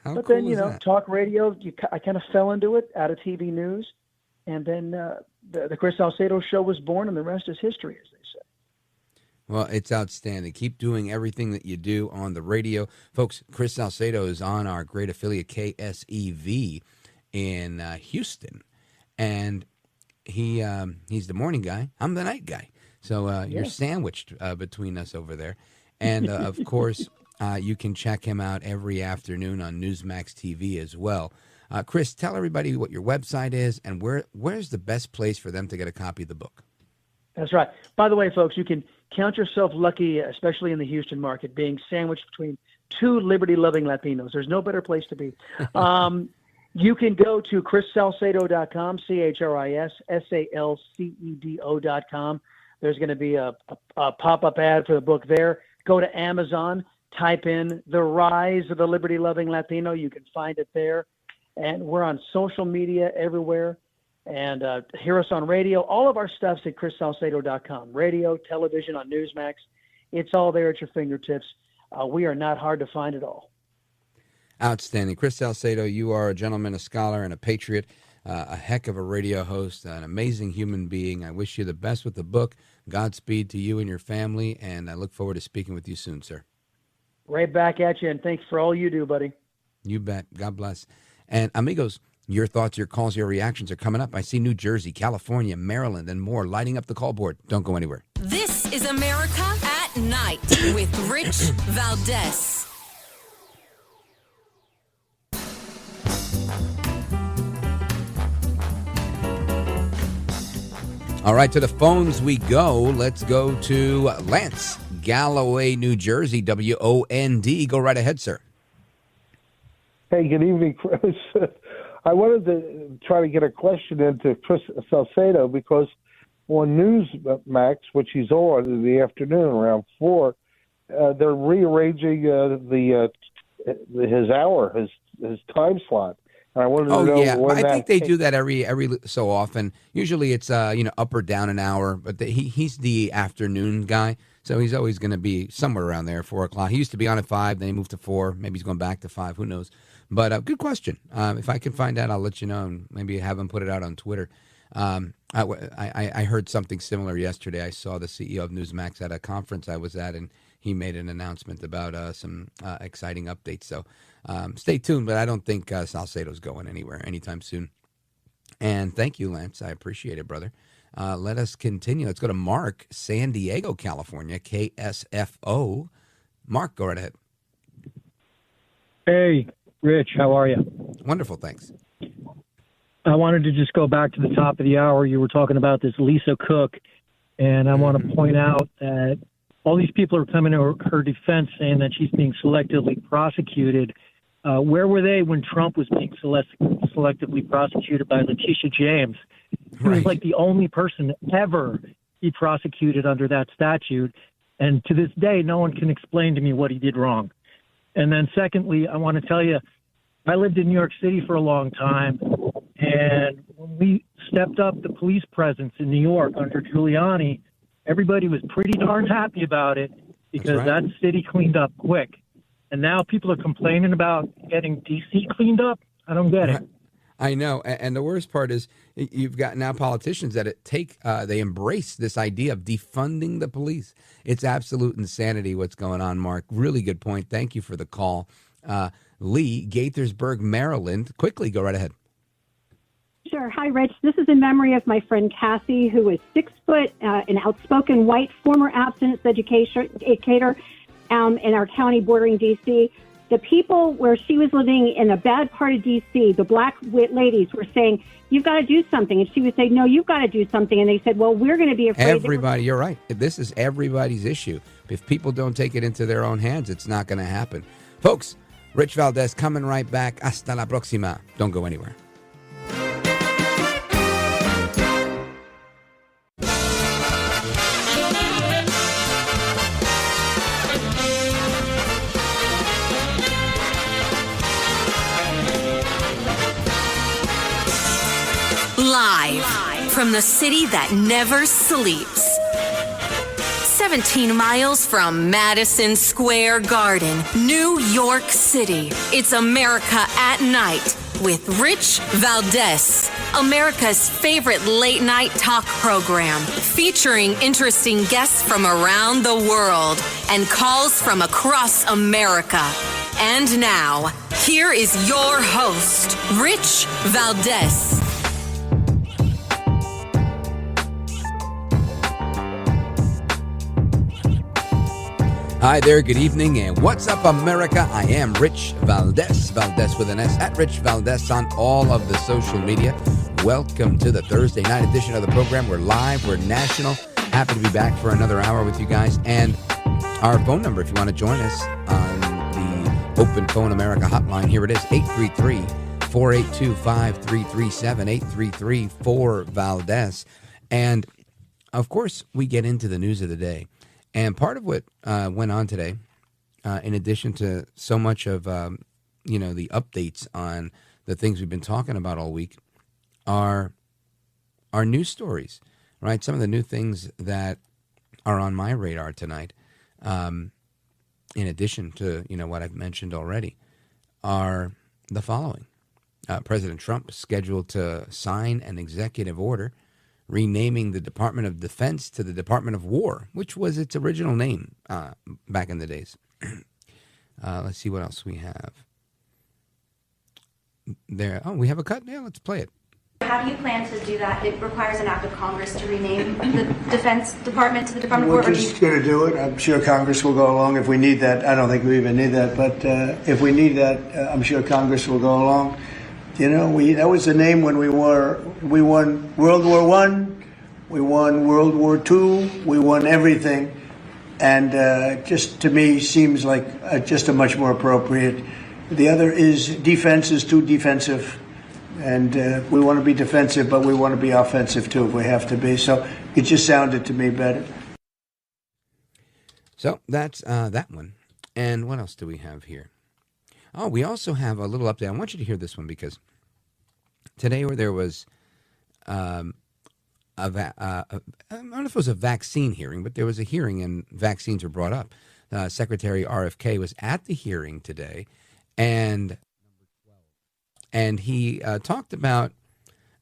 But cool then, talk radio, I kind of fell into it out of TV news. And then the Chris Salcedo show was born, and the rest is history, as they say. Well, it's outstanding. Keep doing everything that you do on the radio. Folks, Chris Salcedo is on our great affiliate KSEV in Houston. And he's the morning guy. I'm the night guy. So you're sandwiched between us over there. And, of course, you can check him out every afternoon on Newsmax TV as well. Chris, tell everybody what your website is and where's the best place for them to get a copy of the book. That's right. By the way, folks, you can count yourself lucky, especially in the Houston market, being sandwiched between two liberty-loving Latinos. There's no better place to be. You can go to chrissalcedo.com, ChrisSalcedo.com. There's going to be a pop-up ad for the book there. Go to Amazon, type in The Rise of the Liberty-Loving Latino. You can find it there. And we're on social media everywhere. And hear us on radio. All of our stuff's at chrissalcedo.com. Radio, television, on Newsmax. It's all there at your fingertips. We are not hard to find at all. Outstanding. Chris Salcedo, you are a gentleman, a scholar, and a patriot, a heck of a radio host, an amazing human being. I wish you the best with the book. Godspeed to you and your family, and I look forward to speaking with you soon, sir. Right back at you, and thanks for all you do, buddy. You bet. God bless. And amigos, your thoughts, your calls, your reactions are coming up. I see New Jersey, California, Maryland, and more lighting up the call board. Don't go anywhere. This is America at Night with Rich Valdes. All right, to the phones we go. Let's go to Lance, Galloway, New Jersey, WOND. Go right ahead, sir. Hey, good evening, Chris. I wanted to try to get a question into Chris Salcedo because on Newsmax, which he's on in the afternoon around 4, they're rearranging his hour, his time slot. And I wanted to know when I think they do that every so often. Usually it's up or down an hour, but he's the afternoon guy, so he's always going to be somewhere around there, 4 o'clock. He used to be on at 5, then he moved to 4. Maybe he's going back to 5. Who knows? But good question. If I can find out, I'll let you know, and maybe have him put it out on Twitter. I heard something similar yesterday. I saw the CEO of Newsmax at a conference I was at, and he made an announcement about some exciting updates. So stay tuned, but I don't think Salcedo's going anywhere anytime soon. And thank you, Lance. I appreciate it, brother. Let us continue. Let's go to Mark, San Diego, California, KSFO. Mark, go right ahead. Hey, Rich, how are you? Wonderful, thanks. I wanted to just go back to the top of the hour. You were talking about this Lisa Cook, and I want to point out that all these people are coming to her defense saying that she's being selectively prosecuted. Where were they when Trump was being selectively prosecuted by Letitia James? He was like the only person to ever be prosecuted under that statute. And to this day, no one can explain to me what he did wrong. And then secondly, I want to tell you, I lived in New York City for a long time. And when we stepped up the police presence in New York under Giuliani, everybody was pretty darn happy about it because that city cleaned up quick. And now people are complaining about getting D.C. cleaned up. I don't get it. I know. And the worst part is you've got now politicians that they embrace this idea of defunding the police. It's absolute insanity what's going on, Mark. Really good point. Thank you for the call. Lee, Gaithersburg, Maryland. Quickly, go right ahead. Sure. Hi, Rich. This is in memory of my friend Cassie, who is 6 foot, an outspoken white former abstinence educator in our county bordering D.C. The people where she was living in a bad part of D.C., the black ladies were saying, you've got to do something. And she would say, no, you've got to do something. And they said, well, we're going to be afraid. Everybody, you're right. This is everybody's issue. If people don't take it into their own hands, it's not going to happen. Folks, Rich Valdes coming right back. Hasta la próxima. Don't go anywhere. Live from the city that never sleeps. 17 miles from Madison Square Garden, New York City. It's America at Night with Rich Valdes America's favorite late night talk program, featuring interesting guests from around the world and calls from across America. And now, here is your host, Rich Valdes. Hi there, good evening, and what's up, America? I am Rich Valdes, Valdes with an S, at Rich Valdes on all of the social media. Welcome to the Thursday night edition of the program. We're live, we're national. Happy to be back for another hour with you guys. And our phone number, if you want to join us on the Open Phone America hotline, here it is, 833-482-5337, 833-4-VALDES. And, of course, we get into the news of the day. And part of what went on today, in addition to so much of, the updates on the things we've been talking about all week, are news stories, right? Some of the new things that are on my radar tonight, in addition to, what I've mentioned already, are the following. President Trump is scheduled to sign an executive order renaming the Department of Defense to the Department of War, which was its original name back in the days. Let's see what else we have. There. Oh, we have a cut? Yeah, let's play it. How do you plan to do that? It requires an act of Congress to rename the Defense Department to the Department of War. We're just going to do it. I'm sure Congress will go along if we need that. I don't think we even need that, but if we need that, I'm sure Congress will go along. That was the name when we won World War I, we won World War II, we won everything, and just to me seems like just a much more appropriate. The other is defense is too defensive, and we want to be defensive, but we want to be offensive too if we have to be. So it just sounded to me better. So that's that one. And what else do we have here? Oh, we also have a little update. I want you to hear this one because today where there was, I don't know if it was a vaccine hearing, but there was a hearing and vaccines were brought up. Secretary RFK was at the hearing today, and he talked about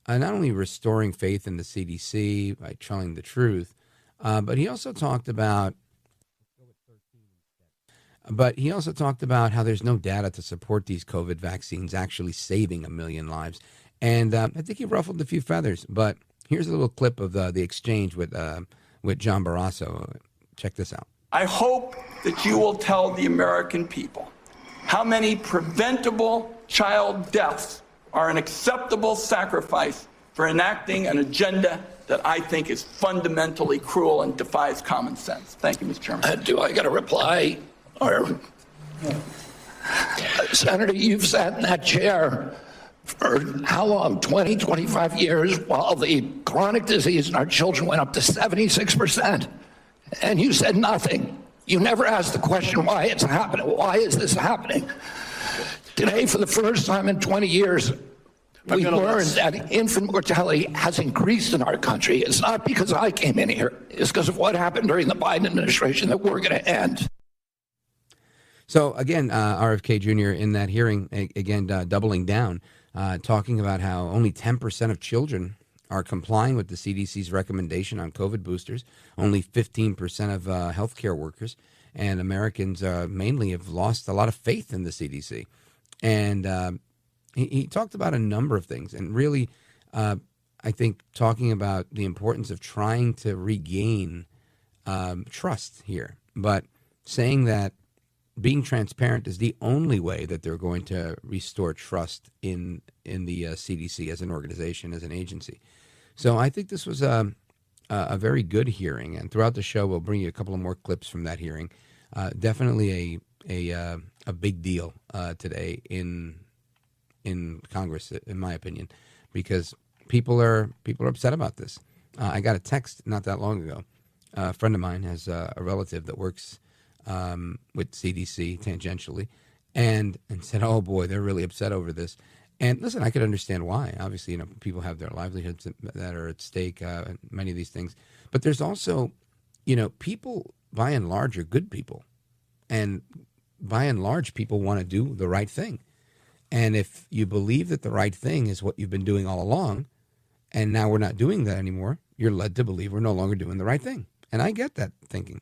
not only restoring faith in the CDC by telling the truth, but he also talked about how there's no data to support these COVID vaccines actually saving 1 million lives. And I think he ruffled a few feathers. But here's a little clip of the exchange with John Barrasso. Check this out. I hope that you will tell the American people how many preventable child deaths are an acceptable sacrifice for enacting an agenda that I think is fundamentally cruel and defies common sense. Thank you, Mr. Chairman. Do I get a reply? Or, Senator, you've sat in that chair for how long? 20, 25 years, while the chronic disease in our children went up to 76%. And you said nothing. You never asked the question why it's happening. Why is this happening? Today, for the first time in 20 years, we learned that infant mortality has increased in our country. It's not because I came in here. It's because of what happened during the Biden administration that we're going to end. So, again, RFK Jr. in that hearing, again, doubling down, talking about how only 10% of children are complying with the CDC's recommendation on COVID boosters, only 15% of healthcare workers, and Americans mainly have lost a lot of faith in the CDC. And he talked about a number of things, and really, I think, talking about the importance of trying to regain trust here, but saying that being transparent is the only way that they're going to restore trust in the CDC as an organization, as an agency. So I think this was a very good hearing, and throughout the show we'll bring you a couple of more clips from that hearing. Definitely a big deal today in Congress, in my opinion, because people are upset about this. I got a text not that long ago. A friend of mine has a relative that works with CDC tangentially, and said, "Oh boy, they're really upset over this." And listen, I could understand why. Obviously, people have their livelihoods that are at stake. Many of these things, but there's also, people by and large are good people, and by and large, people want to do the right thing. And if you believe that the right thing is what you've been doing all along, and now we're not doing that anymore, you're led to believe we're no longer doing the right thing. And I get that thinking.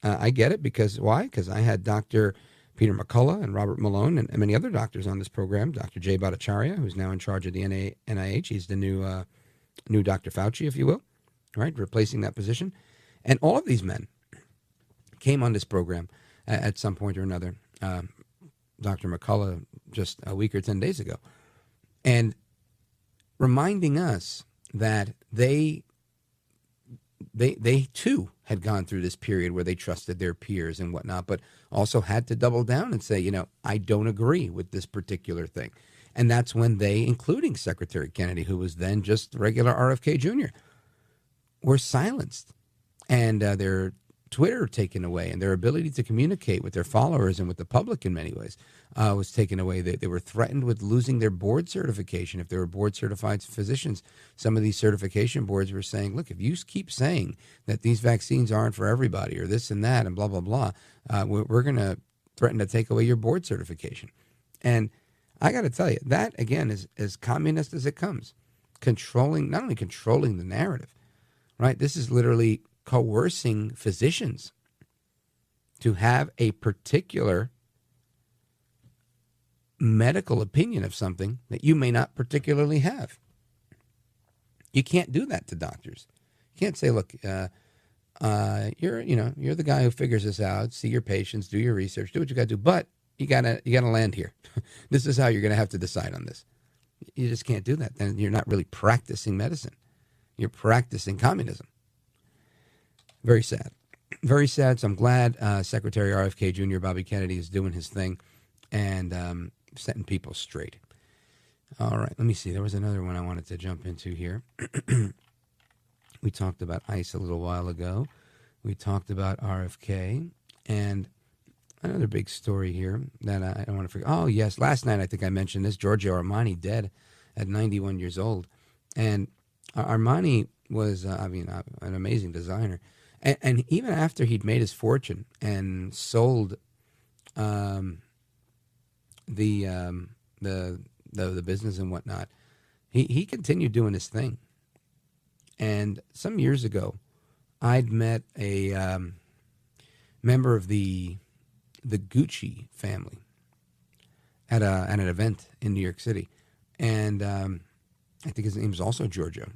I get it because why? Because I had Dr. Peter McCullough and Robert Malone and many other doctors on this program. Dr. Jay Bhattacharya, who's now in charge of the NIH. He's the new Dr. Fauci, if you will, right? Replacing that position. And all of these men came on this program at some point or another. Dr. McCullough just a week or 10 days ago. And reminding us that they too had gone through this period where they trusted their peers and whatnot, but also had to double down and say, I don't agree with this particular thing. And that's when they, including Secretary Kennedy, who was then just regular RFK Jr., were silenced and their Twitter taken away, and their ability to communicate with their followers and with the public in many ways was taken away. They were threatened with losing their board certification if they were board certified physicians. Some of these certification boards were saying, look, if you keep saying that these vaccines aren't for everybody or this and that and blah, blah, blah, we're going to threaten to take away your board certification. And I got to tell you, that, again, is as communist as it comes. Not only controlling the narrative, right? This is literally coercing physicians to have a particular medical opinion of something that you may not particularly have. You can't do that to doctors. You can't say, look, you're the guy who figures this out, see your patients, do your research, do what you got to do, but you gotta land here. This is how you're going to have to decide on this. You just can't do that. Then you're not really practicing medicine. You're practicing communism. Very sad. Very sad. So I'm glad Secretary RFK Jr. Bobby Kennedy is doing his thing and setting people straight. All right. Let me see. There was another one I wanted to jump into here. We talked about ICE a little while ago. We talked about RFK. And another big story here that I don't want to forget. Oh, yes. Last night, I think I mentioned this. Giorgio Armani dead at 91 years old. And Armani was, an amazing designer. And even after he'd made his fortune and sold the business and whatnot, he continued doing his thing. And some years ago, I'd met a member of the Gucci family at an event in New York City, and I think his name was also Giorgio.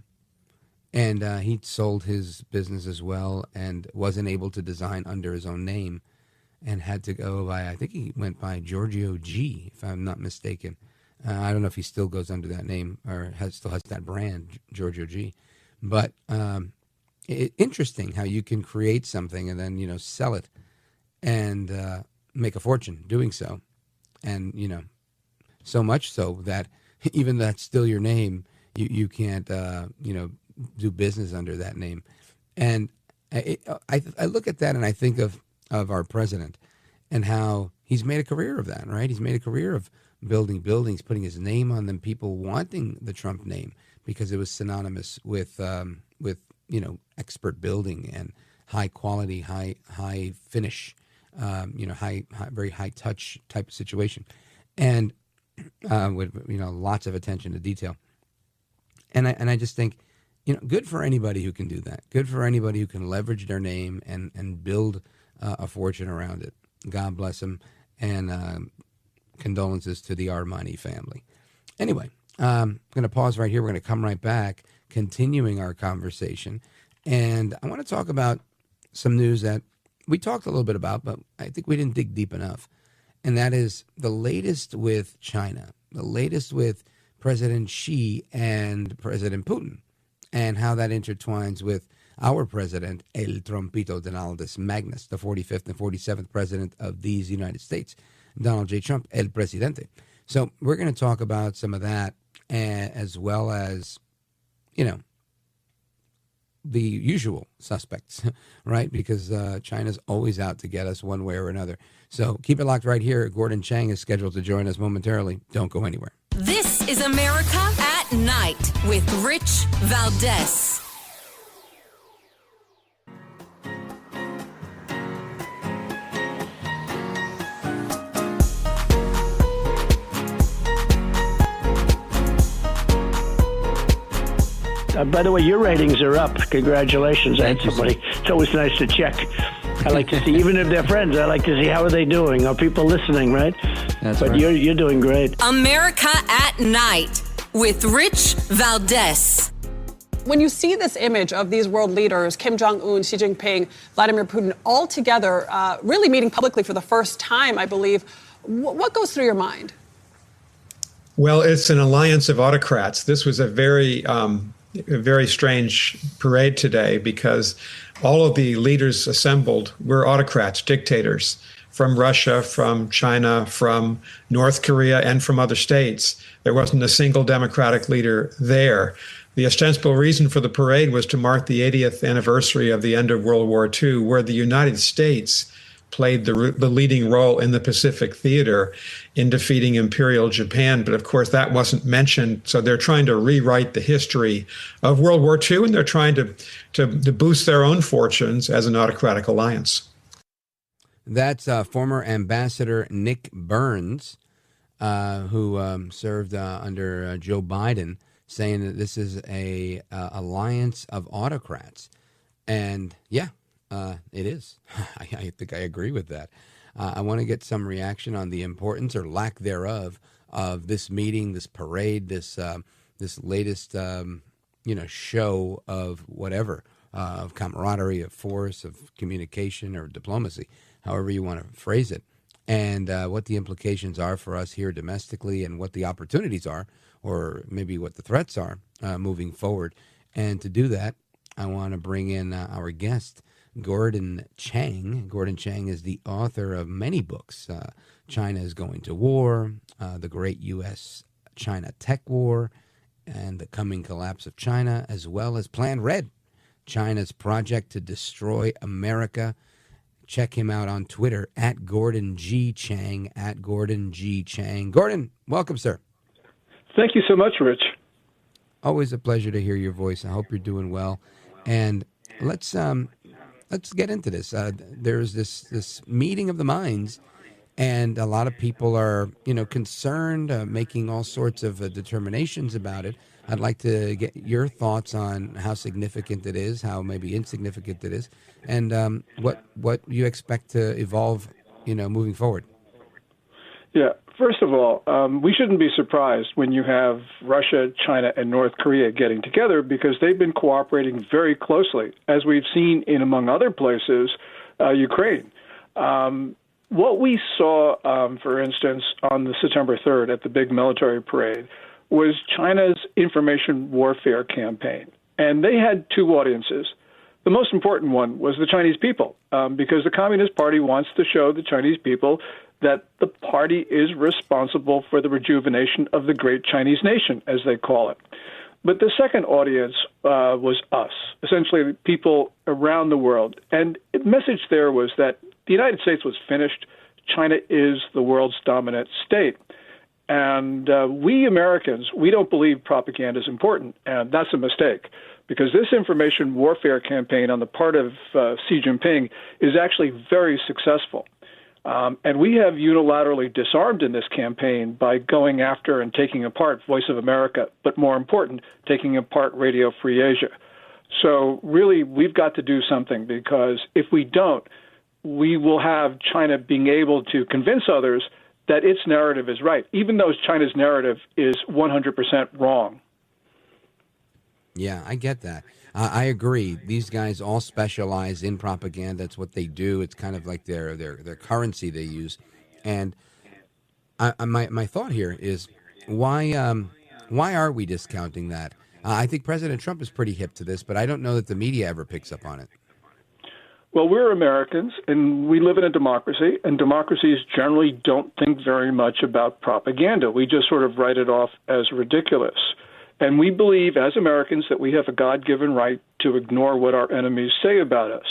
And he'd sold his business as well and wasn't able to design under his own name and had to go by, I think he went by Giorgio G, if I'm not mistaken. I don't know if he still goes under that name or still has that brand, Giorgio G. But interesting how you can create something and then, sell it and make a fortune doing so. And, so much so that even though that's still your name, you can't, do business under that name. And I look at that and I think of our president and how he's made a career of that, right? He's made a career of building buildings, putting his name on them, people wanting the Trump name because it was synonymous with expert building and high quality, high finish, very high touch type of situation. And with, lots of attention to detail. And I just think, good for anybody who can do that. Good for anybody who can leverage their name and build a fortune around it. God bless him. And condolences to the Armani family. Anyway, I'm going to pause right here. We're going to come right back, continuing our conversation. And I want to talk about some news that we talked a little bit about, but I think we didn't dig deep enough. And that is the latest with China, the latest with President Xi and President Putin, and how that intertwines with our president, El Trompito Donaldus Magnus, the 45th and 47th president of these United States, Donald J. Trump, El Presidente. So we're going to talk about some of that, as well as, the usual suspects, right? Because China's always out to get us one way or another. So keep it locked right here. Gordon Chang is scheduled to join us momentarily. Don't go anywhere. This is America at Night with Rich Valdes. By the way, your ratings are up. Congratulations. I had somebody. It's always nice to check. I like to see, even if they're friends, I like to see how are they doing. Are people listening, right? That's but right. You're doing great. America at Night with Rich Valdes. When you see this image of these world leaders, Kim Jong-un, Xi Jinping, Vladimir Putin, all together, really meeting publicly for the first time, I believe, what goes through your mind? Well, it's an alliance of autocrats. This was a very strange parade today because all of the leaders assembled were autocrats, dictators from Russia, from China, from North Korea, and from other states. There wasn't a single democratic leader there. The ostensible reason for the parade was to mark the 80th anniversary of the end of World War II, where the United States played the leading role in the Pacific theater in defeating Imperial Japan. But of course, that wasn't mentioned. So they're trying to rewrite the history of World War II, and they're trying to boost their own fortunes as an autocratic alliance. That's former Ambassador Nick Burns, who served under Joe Biden, saying that this is a alliance of autocrats. And yeah, it is. I think I agree with that. I want to get some reaction on the importance or lack thereof of this meeting, this parade, this latest show of whatever, of camaraderie, of force, of communication or diplomacy, however you want to phrase it, and what the implications are for us here domestically and what the opportunities are, or maybe what the threats are moving forward. And to do that, I want to bring in our guest, Gordon Chang. Gordon Chang is the author of many books. China is Going to War, The Great U.S.-China Tech War, and The Coming Collapse of China, as well as Plan Red, China's project to destroy America. Check him out on Twitter, at Gordon G. Chang, at Gordon G. Chang. Gordon, welcome, sir. Thank you so much, Rich. Always a pleasure to hear your voice. I hope you're doing well. And let's get into this. There's this meeting of the minds, and a lot of people are, concerned, making all sorts of determinations about it. I'd like to get your thoughts on how significant it is, how maybe insignificant it is, and what you expect to evolve, moving forward. Yeah. First of all, we shouldn't be surprised when you have Russia, China, and North Korea getting together because they've been cooperating very closely, as we've seen in, among other places, Ukraine. What we saw, for instance, on the September 3rd at the big military parade was China's information warfare campaign. And they had two audiences. The most important one was the Chinese people, because the Communist Party wants to show the Chinese people that the party is responsible for the rejuvenation of the great Chinese nation, as they call it. But the second audience was us, essentially people around the world. And the message there was that the United States was finished. China is the world's dominant state. And we Americans, we don't believe propaganda is important. And that's a mistake, because this information warfare campaign on the part of Xi Jinping is actually very successful. And we have unilaterally disarmed in this campaign by going after and taking apart Voice of America, but more important, taking apart Radio Free Asia. So really, we've got to do something, because if we don't, we will have China being able to convince others that its narrative is right, even though China's narrative is 100% wrong. Yeah, I get that. I agree. These guys all specialize in propaganda. It's what they do. It's kind of like their currency they use. And my thought here is, why are we discounting that? I think President Trump is pretty hip to this, but I don't know that the media ever picks up on it. Well, we're Americans, and we live in a democracy, and democracies generally don't think very much about propaganda. We just sort of write it off as ridiculous. And we believe, as Americans, that we have a God-given right to ignore what our enemies say about us.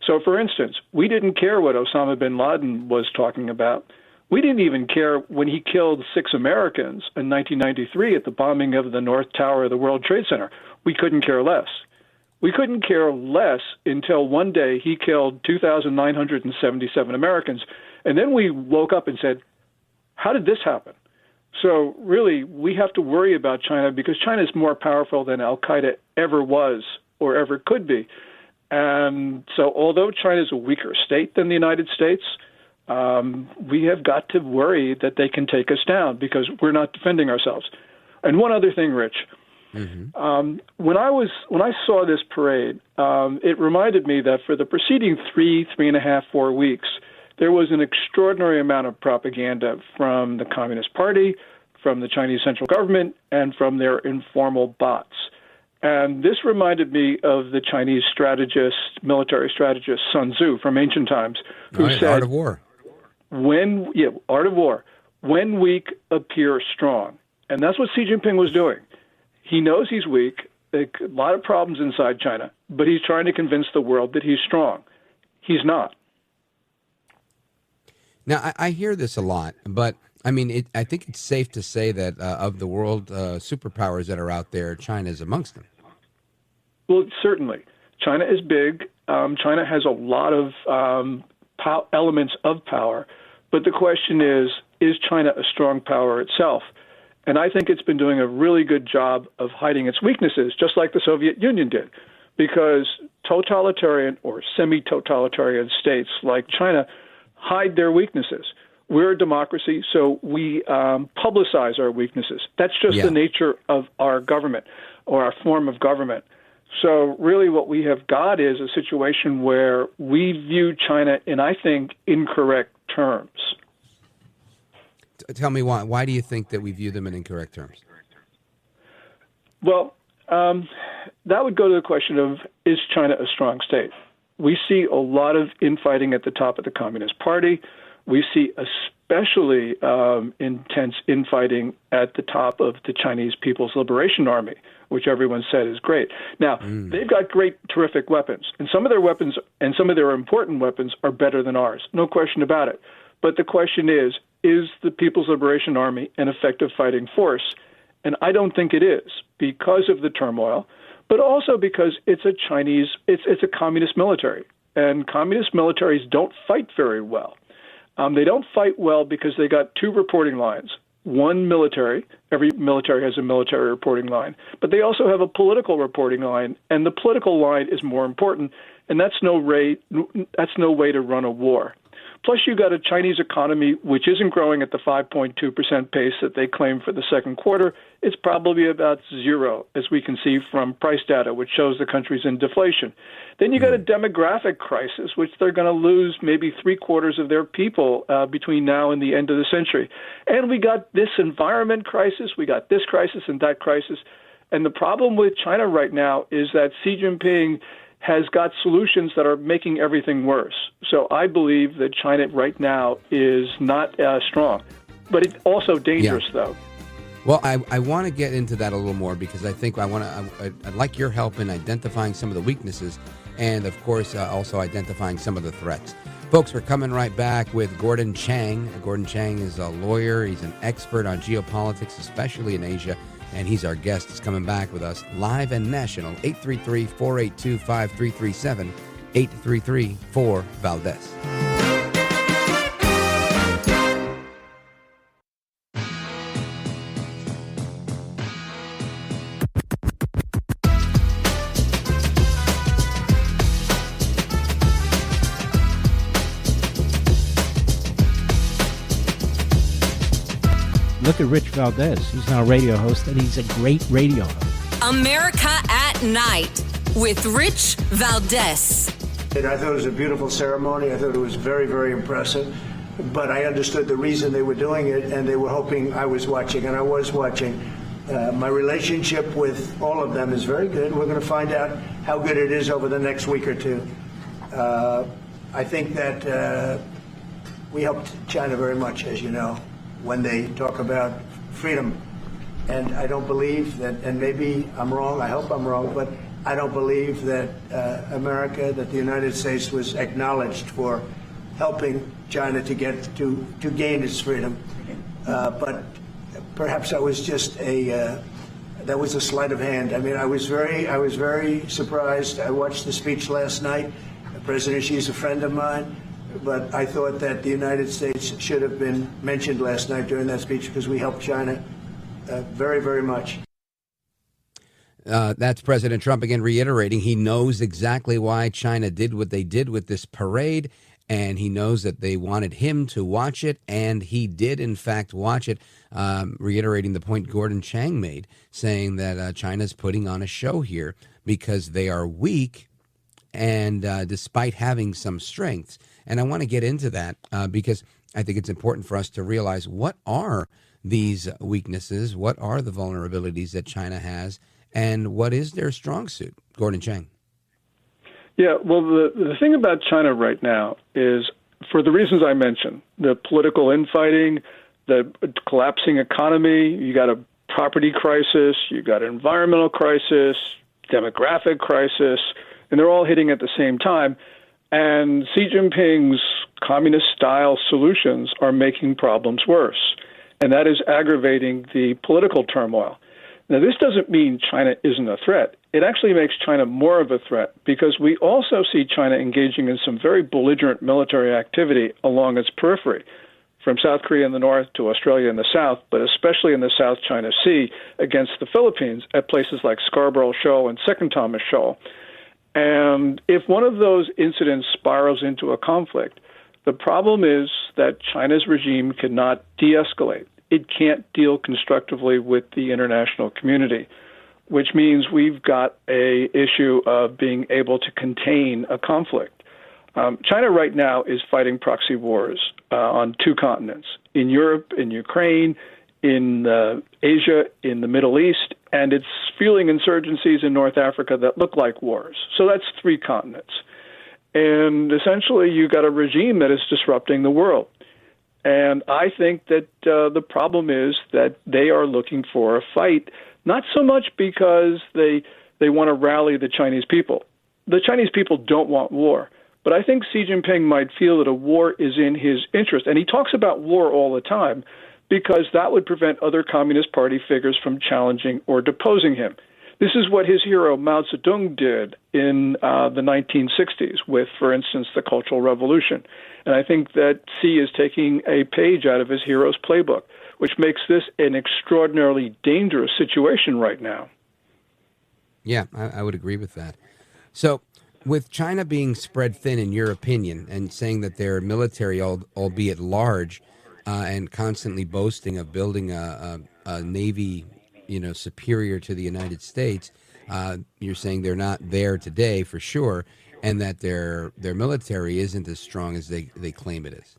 So, for instance, we didn't care what Osama bin Laden was talking about. We didn't even care when he killed 6 Americans in 1993 at the bombing of the North Tower of the World Trade Center. We couldn't care less. We couldn't care less until one day he killed 2,977 Americans. And then we woke up and said, how did this happen? So really, we have to worry about China because China is more powerful than Al-Qaeda ever was or ever could be. And so although China is a weaker state than the United States, we have got to worry that they can take us down because we're not defending ourselves. And one other thing, Rich. Mm-hmm. When I saw this parade, it reminded me that for the preceding 3.5, 4 weeks, there was an extraordinary amount of propaganda from the Communist Party, from the Chinese central government, and from their informal bots. And this reminded me of the Chinese strategist, military strategist Sun Tzu from ancient times, who said, Art of War. Art of War. When weak, appear strong. And that's what Xi Jinping was doing. He knows he's weak, a lot of problems inside China, but he's trying to convince the world that he's strong. He's not. Now, I hear this a lot, but I mean, I think it's safe to say that of the world superpowers that are out there, China is amongst them. Well, certainly. China is big. China has a lot of elements of power. But the question is China a strong power itself? And I think it's been doing a really good job of hiding its weaknesses, just like the Soviet Union did. Because totalitarian or semi-totalitarian states like China hide their weaknesses. We're a democracy, so we publicize our weaknesses. That's just the nature of our government or our form of government. So really what we have got is a situation where we view China in, I think, incorrect terms. Tell me why. Why do you think that we view them in incorrect terms? Well, that would go to the question of, is China a strong state? We see a lot of infighting at the top of the Communist Party. We see especially intense infighting at the top of the Chinese People's Liberation Army, which everyone said is great. Now, they've got great, terrific weapons, and some of their weapons and some of their important weapons are better than ours, no question about it. But the question is the People's Liberation Army an effective fighting force? And I don't think it is because of the turmoil, but also because it's a communist military, and communist militaries don't fight very well. They don't fight well because they got two reporting lines. One, military. Every military has a military reporting line. But they also have a political reporting line, and the political line is more important, and that's no way to run a war. Plus, you got a Chinese economy which isn't growing at the 5.2% pace that they claim for the second quarter. It's probably about zero, as we can see from price data, which shows the country's in deflation. Then you got a demographic crisis, which they're going to lose maybe 3/4 of their people between now and the end of the century. And we got this environment crisis, we got this crisis and that crisis. And the problem with China right now is that Xi Jinping has got solutions that are making everything worse. So I believe that China right now is not strong, but it's also dangerous, though. Well, I want to get into that a little more because I think I'd like your help in identifying some of the weaknesses and, of course, also identifying some of the threats. Folks, we're coming right back with Gordon Chang. Gordon Chang is a lawyer. He's an expert on geopolitics, especially in Asia. And he's our guest. He's coming back with us live and national, 833-482-5337, 833-4-VALDEZ. Look at Rich Valdes. He's now a radio host, and he's a great radio host. America at Night with Rich Valdes. I thought it was a beautiful ceremony. I thought it was very, very impressive. But I understood the reason they were doing it, and they were hoping I was watching, and I was watching. My relationship with all of them is very good. We're going to find out how good it is over the next week or two. I think that we helped China very much, as you know, when they talk about freedom. And I don't believe that, and maybe I'm wrong, I hope I'm wrong, but I don't believe that America, that the United States was acknowledged for helping China to gain its freedom. But perhaps that was just that was a sleight of hand. I mean, I was very surprised. I watched the speech last night. President Xi is a friend of mine. but I thought that the United States should have been mentioned last night during that speech because we helped China very, very much. That's President Trump again reiterating he knows exactly why China did what they did with this parade, and he knows that they wanted him to watch it, and he did, in fact, watch it, reiterating the point Gordon Chang made, saying that China's putting on a show here because they are weak and despite having some strengths. And I want to get into that because I think it's important for us to realize what are these weaknesses, what are the vulnerabilities that China has, and what is their strong suit? Gordon Chang. Yeah, well, the thing about China right now is, for the reasons I mentioned, the political infighting, the collapsing economy, you got a property crisis, you got an environmental crisis, demographic crisis, and they're all hitting at the same time. And Xi Jinping's communist-style solutions are making problems worse, and that is aggravating the political turmoil. Now, this doesn't mean China isn't a threat. It actually makes China more of a threat because we also see China engaging in some very belligerent military activity along its periphery, from South Korea in the north to Australia in the south, but especially in the South China Sea against the Philippines at places like Scarborough Shoal and Second Thomas Shoal. And if one of those incidents spirals into a conflict, the problem is that China's regime cannot de-escalate. It can't deal constructively with the international community, which means we've got a issue of being able to contain a conflict. China right now is fighting proxy wars on two continents, in Europe, in Ukraine, in Asia, in the Middle East, and it's fueling insurgencies in North Africa that look like wars. So that's three continents. And essentially, you got a regime that is disrupting the world. And I think that the problem is that they are looking for a fight, not so much because they want to rally the Chinese people. The Chinese people don't want war. But I think Xi Jinping might feel that a war is in his interest. And he talks about war all the time because that would prevent other Communist Party figures from challenging or deposing him. This is what his hero Mao Zedong did in the 1960s with, for instance, the Cultural Revolution. And I think that Xi is taking a page out of his hero's playbook, which makes this an extraordinarily dangerous situation right now. Yeah, I would agree with that. So with China being spread thin, in your opinion, and saying that their military, albeit large, and constantly boasting of building a navy, superior to the United States, you're saying they're not there today for sure, and that their military isn't as strong as they claim it is.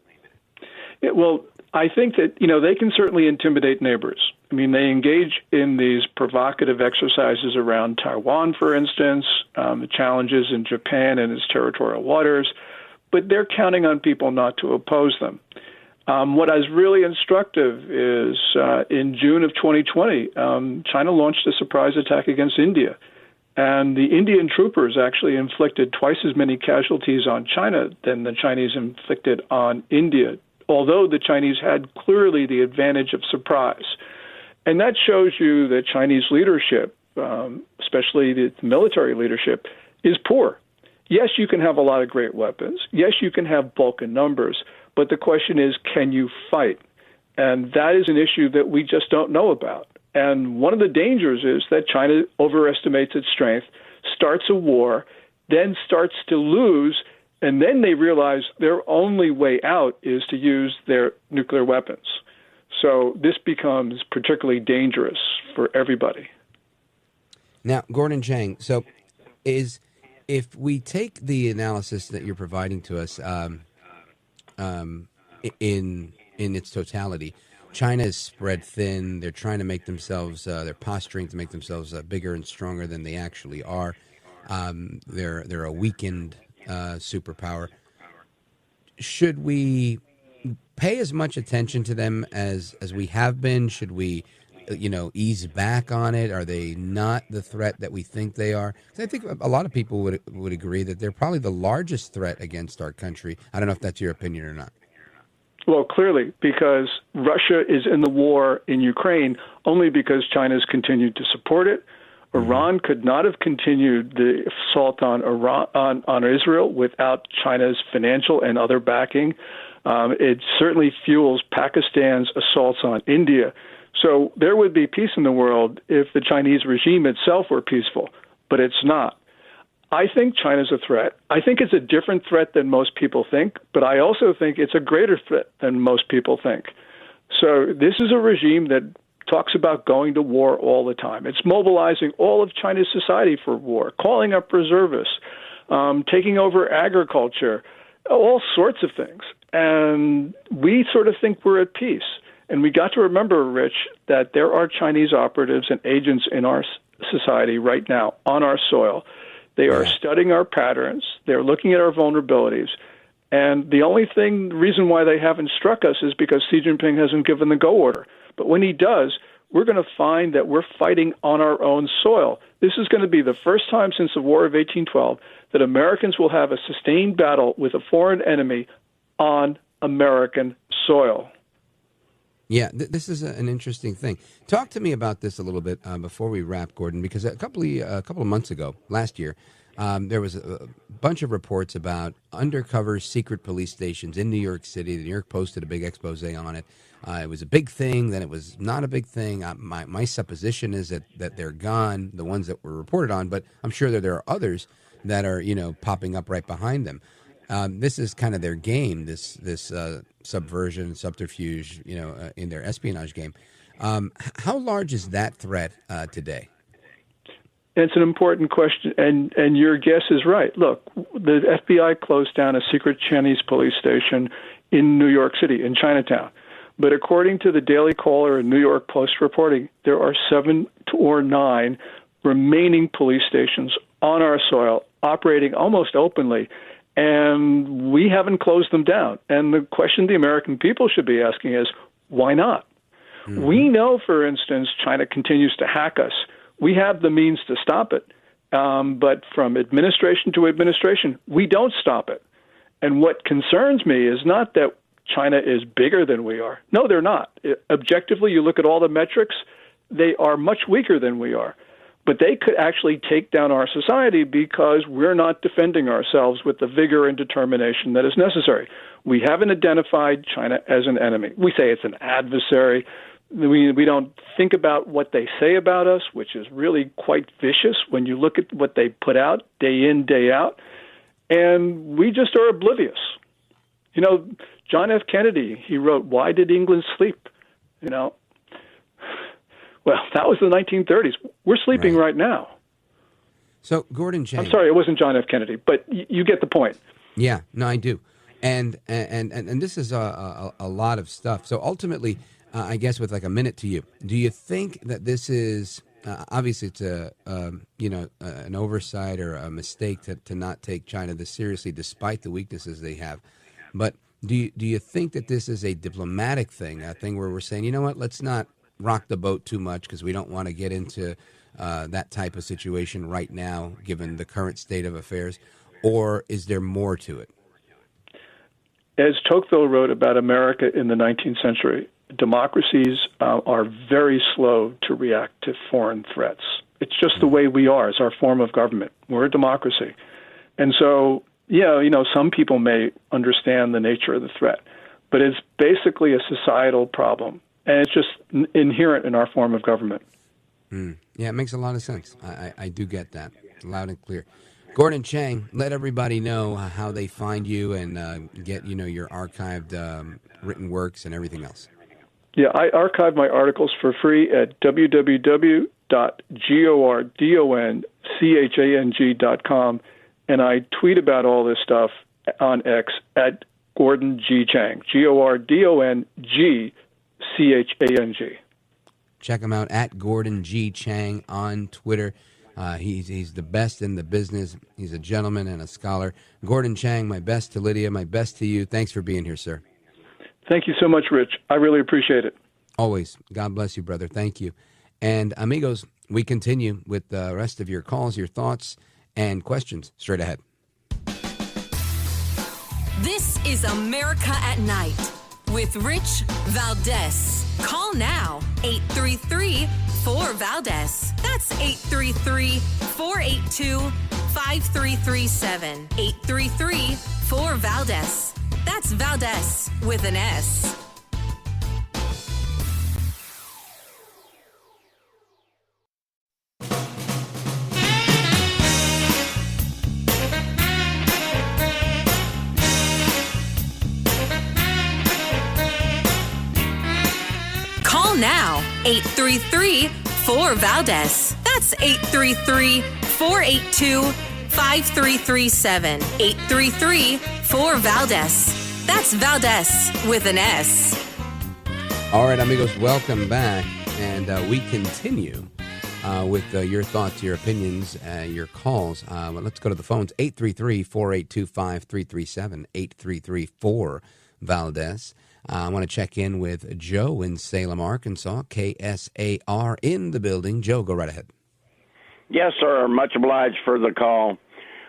Yeah, well, I think that, they can certainly intimidate neighbors. I mean, they engage in these provocative exercises around Taiwan, for instance, the challenges in Japan and its territorial waters, but they're counting on people not to oppose them. What is really instructive is in June of 2020, China launched a surprise attack against India. And the Indian troopers actually inflicted twice as many casualties on China than the Chinese inflicted on India, although the Chinese had clearly the advantage of surprise. And that shows you that Chinese leadership, especially the military leadership, is poor. Yes, you can have a lot of great weapons. Yes, you can have bulk in numbers. But the question is, can you fight? And that is an issue that we just don't know about. And one of the dangers is that China overestimates its strength, starts a war, then starts to lose, and then they realize their only way out is to use their nuclear weapons. So this becomes particularly dangerous for everybody. Now, Gordon Chang, so if we take the analysis that you're providing to us in its totality, China is spread thin. They're trying to make themselves, they're posturing to make themselves bigger and stronger than they actually are. They're a weakened superpower. Should we pay as much attention to them as we have been? Should we, ease back on it? Are they not the threat that we think they are? 'Cause I think a lot of people would agree that they're probably the largest threat against our country. I don't know if that's your opinion or not. Well, clearly, because Russia is in the war in Ukraine only because China's continued to support it, Iran could not have continued the assault on Israel without China's financial and other backing. It certainly fuels Pakistan's assaults on India. So there would be peace in the world if the Chinese regime itself were peaceful, but it's not. I think China's a threat. I think it's a different threat than most people think, but I also think it's a greater threat than most people think. So this is a regime that talks about going to war all the time. It's mobilizing all of China's society for war, calling up reservists, taking over agriculture, all sorts of things. And we sort of think we're at peace. And we got to remember, Rich, that there are Chinese operatives and agents in our society right now on our soil. They are studying our patterns. They're looking at our vulnerabilities. And the only reason why they haven't struck us is because Xi Jinping hasn't given the go order. But when he does, we're going to find that we're fighting on our own soil. This is going to be the first time since the War of 1812 that Americans will have a sustained battle with a foreign enemy on American soil. Yeah, this is an interesting thing. Talk to me about this a little bit before we wrap, Gordon, because a couple of months ago, last year, there was a bunch of reports about undercover secret police stations in New York City. The New York Post did a big expose on it. It was a big thing, then it was not a big thing. My supposition is that they're gone, the ones that were reported on, but I'm sure that there are others that are, popping up right behind them. This is kind of their game, this subversion, subterfuge, in their espionage game. How large is that threat today? It's an important question, and your guess is right. Look, the FBI closed down a secret Chinese police station in New York City, in Chinatown. But according to the Daily Caller and New York Post reporting, there are 7 or 9 remaining police stations on our soil operating almost openly, and we haven't closed them down. And the question the American people should be asking is, why not? Mm-hmm. We know, for instance, China continues to hack us. We have the means to stop it. But from administration to administration, we don't stop it. And what concerns me is not that China is bigger than we are. No, they're not. Objectively, you look at all the metrics, they are much weaker than we are. But they could actually take down our society because we're not defending ourselves with the vigor and determination that is necessary. We haven't identified China as an enemy. We say it's an adversary. We don't think about what they say about us, which is really quite vicious when you look at what they put out day in, day out. And we just are oblivious. John F. Kennedy, he wrote, "Why did England sleep?" Well, that was the 1930s. We're sleeping right now. So, Gordon Chang. I'm sorry, it wasn't John F. Kennedy, but you get the point. Yeah, no, I do. And this is a lot of stuff. So ultimately, I guess with like a minute to you, do you think that this is obviously it's an oversight or a mistake to not take China this seriously, despite the weaknesses they have? But do you think that this is a diplomatic thing, a thing where we're saying, you know what, let's not rock the boat too much because we don't want to get into that type of situation right now, given the current state of affairs? Or is there more to it? As Tocqueville wrote about America in the 19th century, democracies are very slow to react to foreign threats. It's just the way we are. It's our form of government. We're a democracy. And so, some people may understand the nature of the threat, but it's basically a societal problem. And it's just inherent in our form of government. Yeah, it makes a lot of sense. I do get that loud and clear. Gordon Chang, let everybody know how they find you and get your archived written works and everything else. Yeah, I archive my articles for free at www.gordonchang.com, and I tweet about all this stuff on X at Gordon G. Chang, GordonGchang. Check him out at Gordon G. Chang on Twitter. He's the best in the business. He's a gentleman and a scholar. Gordon Chang, my best to Lydia, my best to you. Thanks for being here, sir. Thank you so much, Rich. I really appreciate it. Always. God bless you, brother. Thank you. And amigos, we continue with the rest of your calls, your thoughts, and questions straight ahead. This is America at Night with Rich Valdes. Call now, 833-4-VALDES. That's 833-482-5337. 833-4-VALDEZ. That's Valdez with an S. Call now, 833-4-VALDEZ. That's 833-482-5337. 833-4-VALDEZ. That's Valdez with an S. All right, amigos, welcome back. And we continue with your thoughts, your opinions, your calls. Let's go to the phones. 833-482-5337. 833-4-VALDEZ. I want to check in with Joe in Salem, Arkansas. KSAR in the building. Joe, go right ahead. Yes, sir. Much obliged for the call.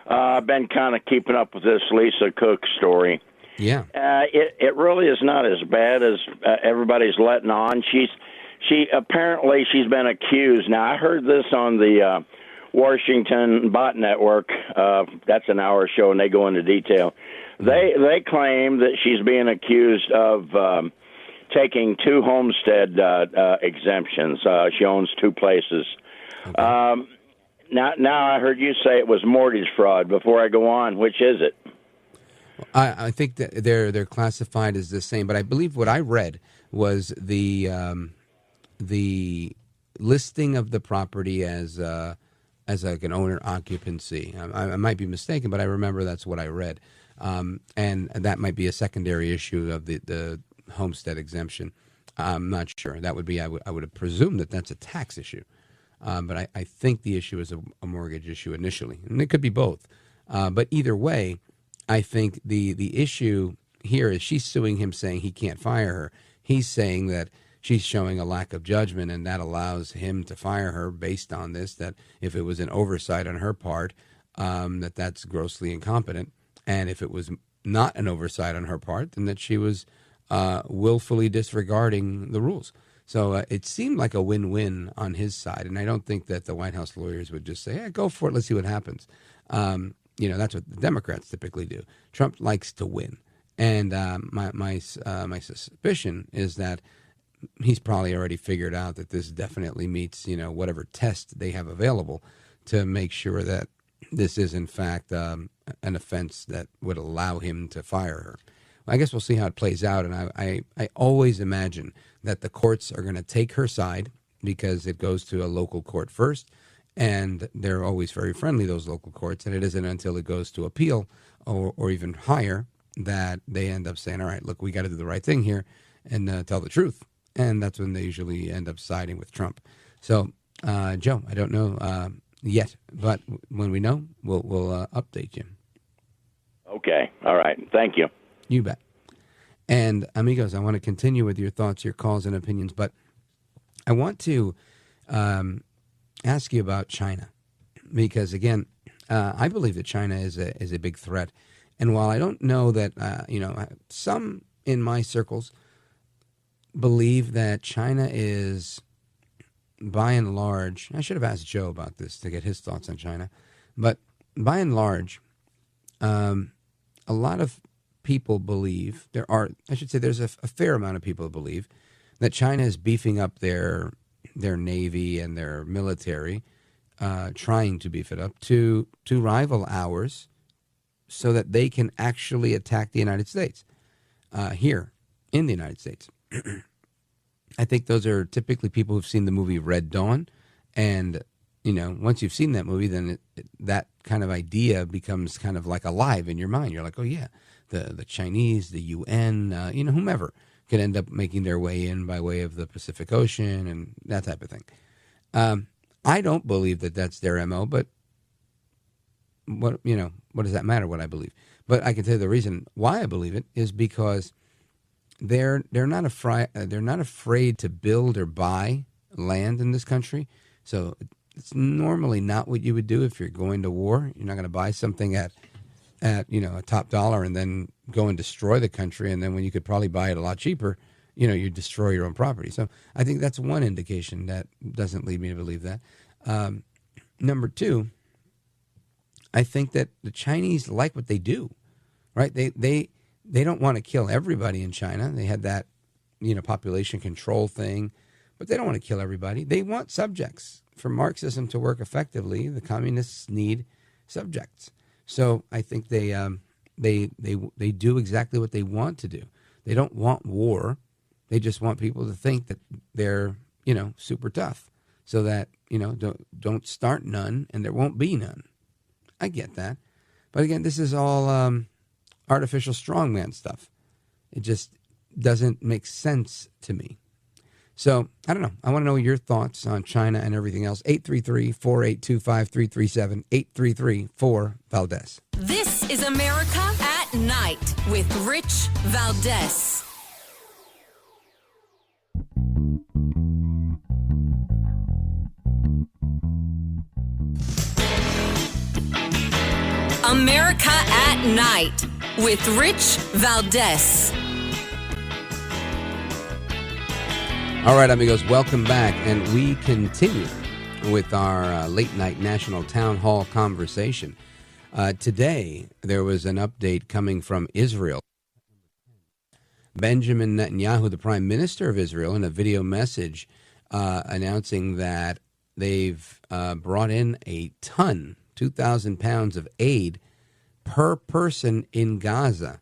I've been kind of keeping up with this Lisa Cook story. Yeah. It really is not as bad as everybody's letting on. She's been accused. Now, I heard this on the Washington Bot Network. That's an hour show, and they go into detail. They claim that she's being accused of taking two homestead exemptions. She owns two places. Okay. Now I heard you say it was mortgage fraud. Before I go on, which is it? I think that they're classified as the same, but I believe what I read was the listing of the property as like an owner occupancy. I might be mistaken, but I remember that's what I read. And that might be a secondary issue of the homestead exemption. I'm not sure. That would be, I would have presumed that that's a tax issue. But I think the issue is a mortgage issue initially. And it could be both. But either way, I think the issue here is she's suing him saying he can't fire her. He's saying that she's showing a lack of judgment, and that allows him to fire her based on this, that if it was an oversight on her part, that's grossly incompetent. And if it was not an oversight on her part, then that she was willfully disregarding the rules. So it seemed like a win-win on his side. And I don't think that the White House lawyers would just say, hey, go for it, let's see what happens. That's what the Democrats typically do. Trump likes to win. And my suspicion is that he's probably already figured out that this definitely meets, whatever test they have available to make sure that this is, in fact, an offense that would allow him to fire her. Well, I guess we'll see how it plays out. And I always imagine that the courts are going to take her side because it goes to a local court first. And they're always very friendly, those local courts. And it isn't until it goes to appeal or even higher that they end up saying, all right, look, we got to do the right thing here and tell the truth. And that's when they usually end up siding with Trump. So, Joe, I don't know yet, but when we know, we'll update you. Okay. All right. Thank you. You bet. And, amigos, I want to continue with your thoughts, your calls, and opinions, but I want to ask you about China because, again, I believe that China is a big threat. And while I don't know that, some in my circles believe that China is, by and large, I should have asked Joe about this to get his thoughts on China, but by and large, a lot of people believe, there's a fair amount of people who believe that China is beefing up their navy and their military, trying to beef it up to rival ours so that they can actually attack the United States here in the United States. I think those are typically people who've seen the movie Red Dawn. And, once you've seen that movie, then that kind of idea becomes kind of like alive in your mind. You're like, oh, yeah, the Chinese, the UN, whomever could end up making their way in by way of the Pacific Ocean and that type of thing. I don't believe that that's their MO, but what does that matter what I believe? But I can tell you the reason why I believe it is because they're not afraid to build or buy land in this country. So it's normally not what you would do if you're going to war. You're not going to buy something at a top dollar and then go and destroy the country. And then when you could probably buy it a lot cheaper, you destroy your own property. So I think that's one indication that doesn't lead me to believe that. Number two, I think that the Chinese like what they do, right? They don't want to kill everybody in China. They had that, population control thing, but they don't want to kill everybody. They want subjects. For Marxism to work effectively, the communists need subjects. So I think they do exactly what they want to do. They don't want war. They just want people to think that they're, super tough, so that, don't start none and there won't be none. I get that. But again, this is all artificial strongman stuff. It just doesn't make sense to me. So, I don't know. I want to know your thoughts on China and everything else. 833-482-5337, 833-4-Valdes. This is America at Night with Rich Valdes. America at Night with Rich Valdes. All right, amigos, welcome back. And we continue with our late night national town hall conversation. Today, there was an update coming from Israel. Benjamin Netanyahu, the prime minister of Israel, in a video message announcing that they've brought in a ton, 2,000 pounds of aid per person in Gaza,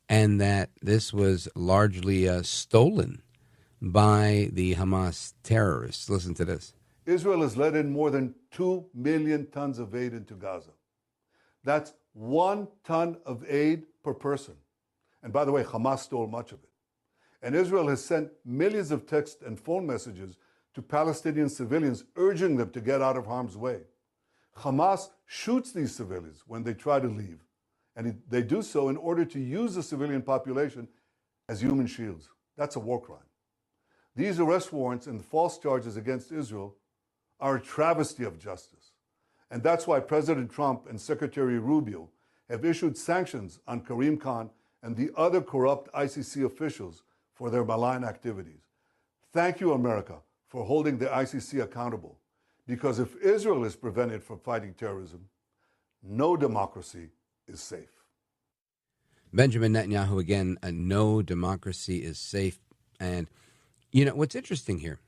and that this was largely stolen by the Hamas terrorists. Listen to this. Israel has let in more than 2 million tons of aid into Gaza. That's 1 ton of aid per person. And by the way, Hamas stole much of it. And Israel has sent millions of text and phone messages to Palestinian civilians urging them to get out of harm's way. Hamas shoots these civilians when they try to leave. And they do so in order to use the civilian population as human shields. That's a war crime. These arrest warrants and false charges against Israel are a travesty of justice. And that's why President Trump and Secretary Rubio have issued sanctions on Karim Khan and the other corrupt ICC officials for their malign activities. Thank you, America, for holding the ICC accountable. Because if Israel is prevented from fighting terrorism, no democracy is safe. Benjamin Netanyahu, again, no democracy is safe. And what's interesting here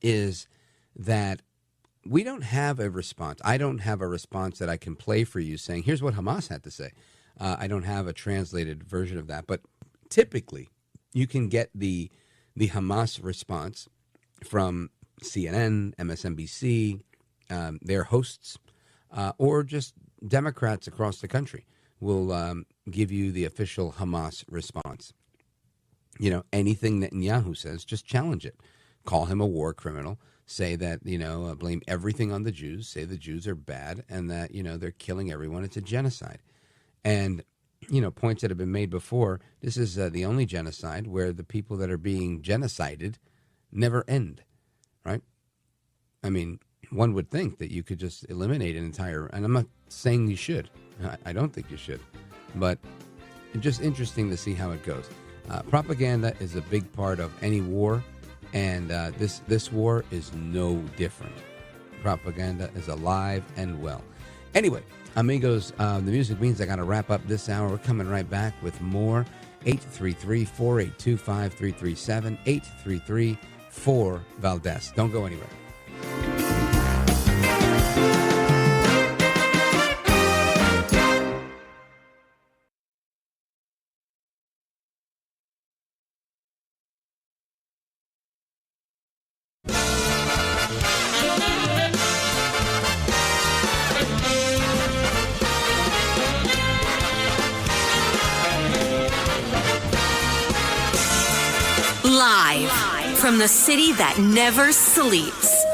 is that we don't have a response. I don't have a response that I can play for you saying, here's what Hamas had to say. I don't have a translated version of that. But typically, you can get the Hamas response from CNN, MSNBC, their hosts, or just Democrats across the country will give you the official Hamas response. Anything Netanyahu says, just challenge it. Call him a war criminal. Say that, blame everything on the Jews. Say the Jews are bad and that, they're killing everyone. It's a genocide. And, points that have been made before, this is the only genocide where the people that are being genocided never end, right? I mean, one would think that you could just eliminate an entire, and I'm not saying you should. I don't think you should. But it's just interesting to see how it goes. Propaganda is a big part of any war, and this war is no different. Propaganda is alive and well. Anyway, amigos, the music means I got to wrap up this hour. We're coming right back with more. 833-482-5337, 833-4-Valdes. Don't go anywhere. Live from the city that never sleeps.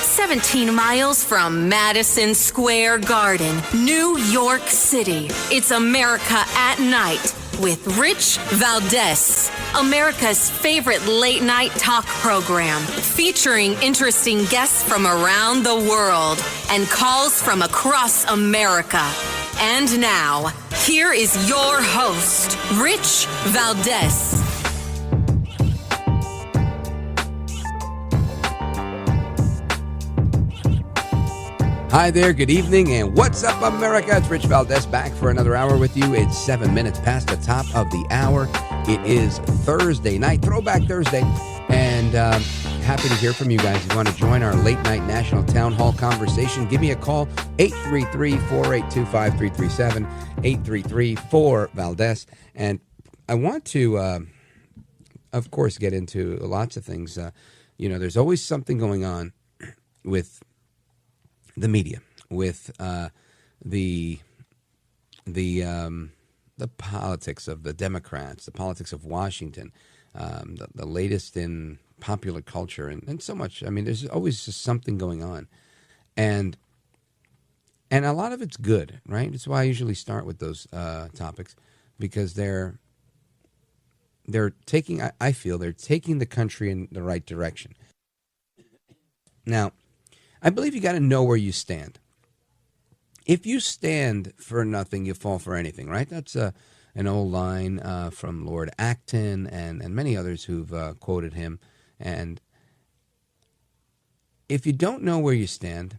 17 miles from Madison Square Garden, New York City. It's America at Night with Rich Valdes, America's favorite late night talk program, featuring interesting guests from around the world and calls from across America. And now, here is your host, Rich Valdes. Hi there, good evening, and what's up, America? It's Rich Valdes back for another hour with you. It's 7 minutes past the top of the hour. It is Thursday night, Throwback Thursday, and happy to hear from you guys. If you want to join our late night national town hall conversation, give me a call, 833-482-5337, 833-4-VALDES. And I want to, of course, get into lots of things. There's always something going on with the media, with the politics of the Democrats, the politics of Washington, the latest in popular culture, and so much. I mean, there's always just something going on, and a lot of it's good, right? That's why I usually start with those topics, because they're taking. I feel they're taking the country in the right direction. Now, I believe you got to know where you stand. If you stand for nothing, you fall for anything, right? That's an old line from Lord Acton and many others who've quoted him. And if you don't know where you stand,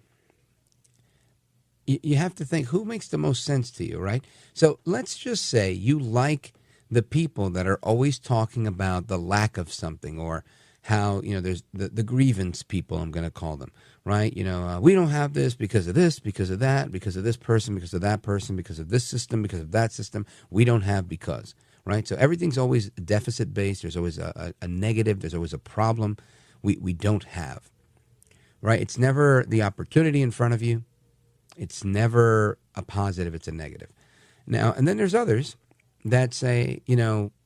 you have to think, who makes the most sense to you, right? So let's just say you like the people that are always talking about the lack of something, or how, there's the grievance people, I'm going to call them, right? We don't have this because of this, because of that, because of this person, because of that person, because of this system, because of that system. We don't have because, right? So everything's always deficit-based. There's always a negative. There's always a problem. We don't have, right? It's never the opportunity in front of you. It's never a positive. It's a negative. Now, and then there's others that say,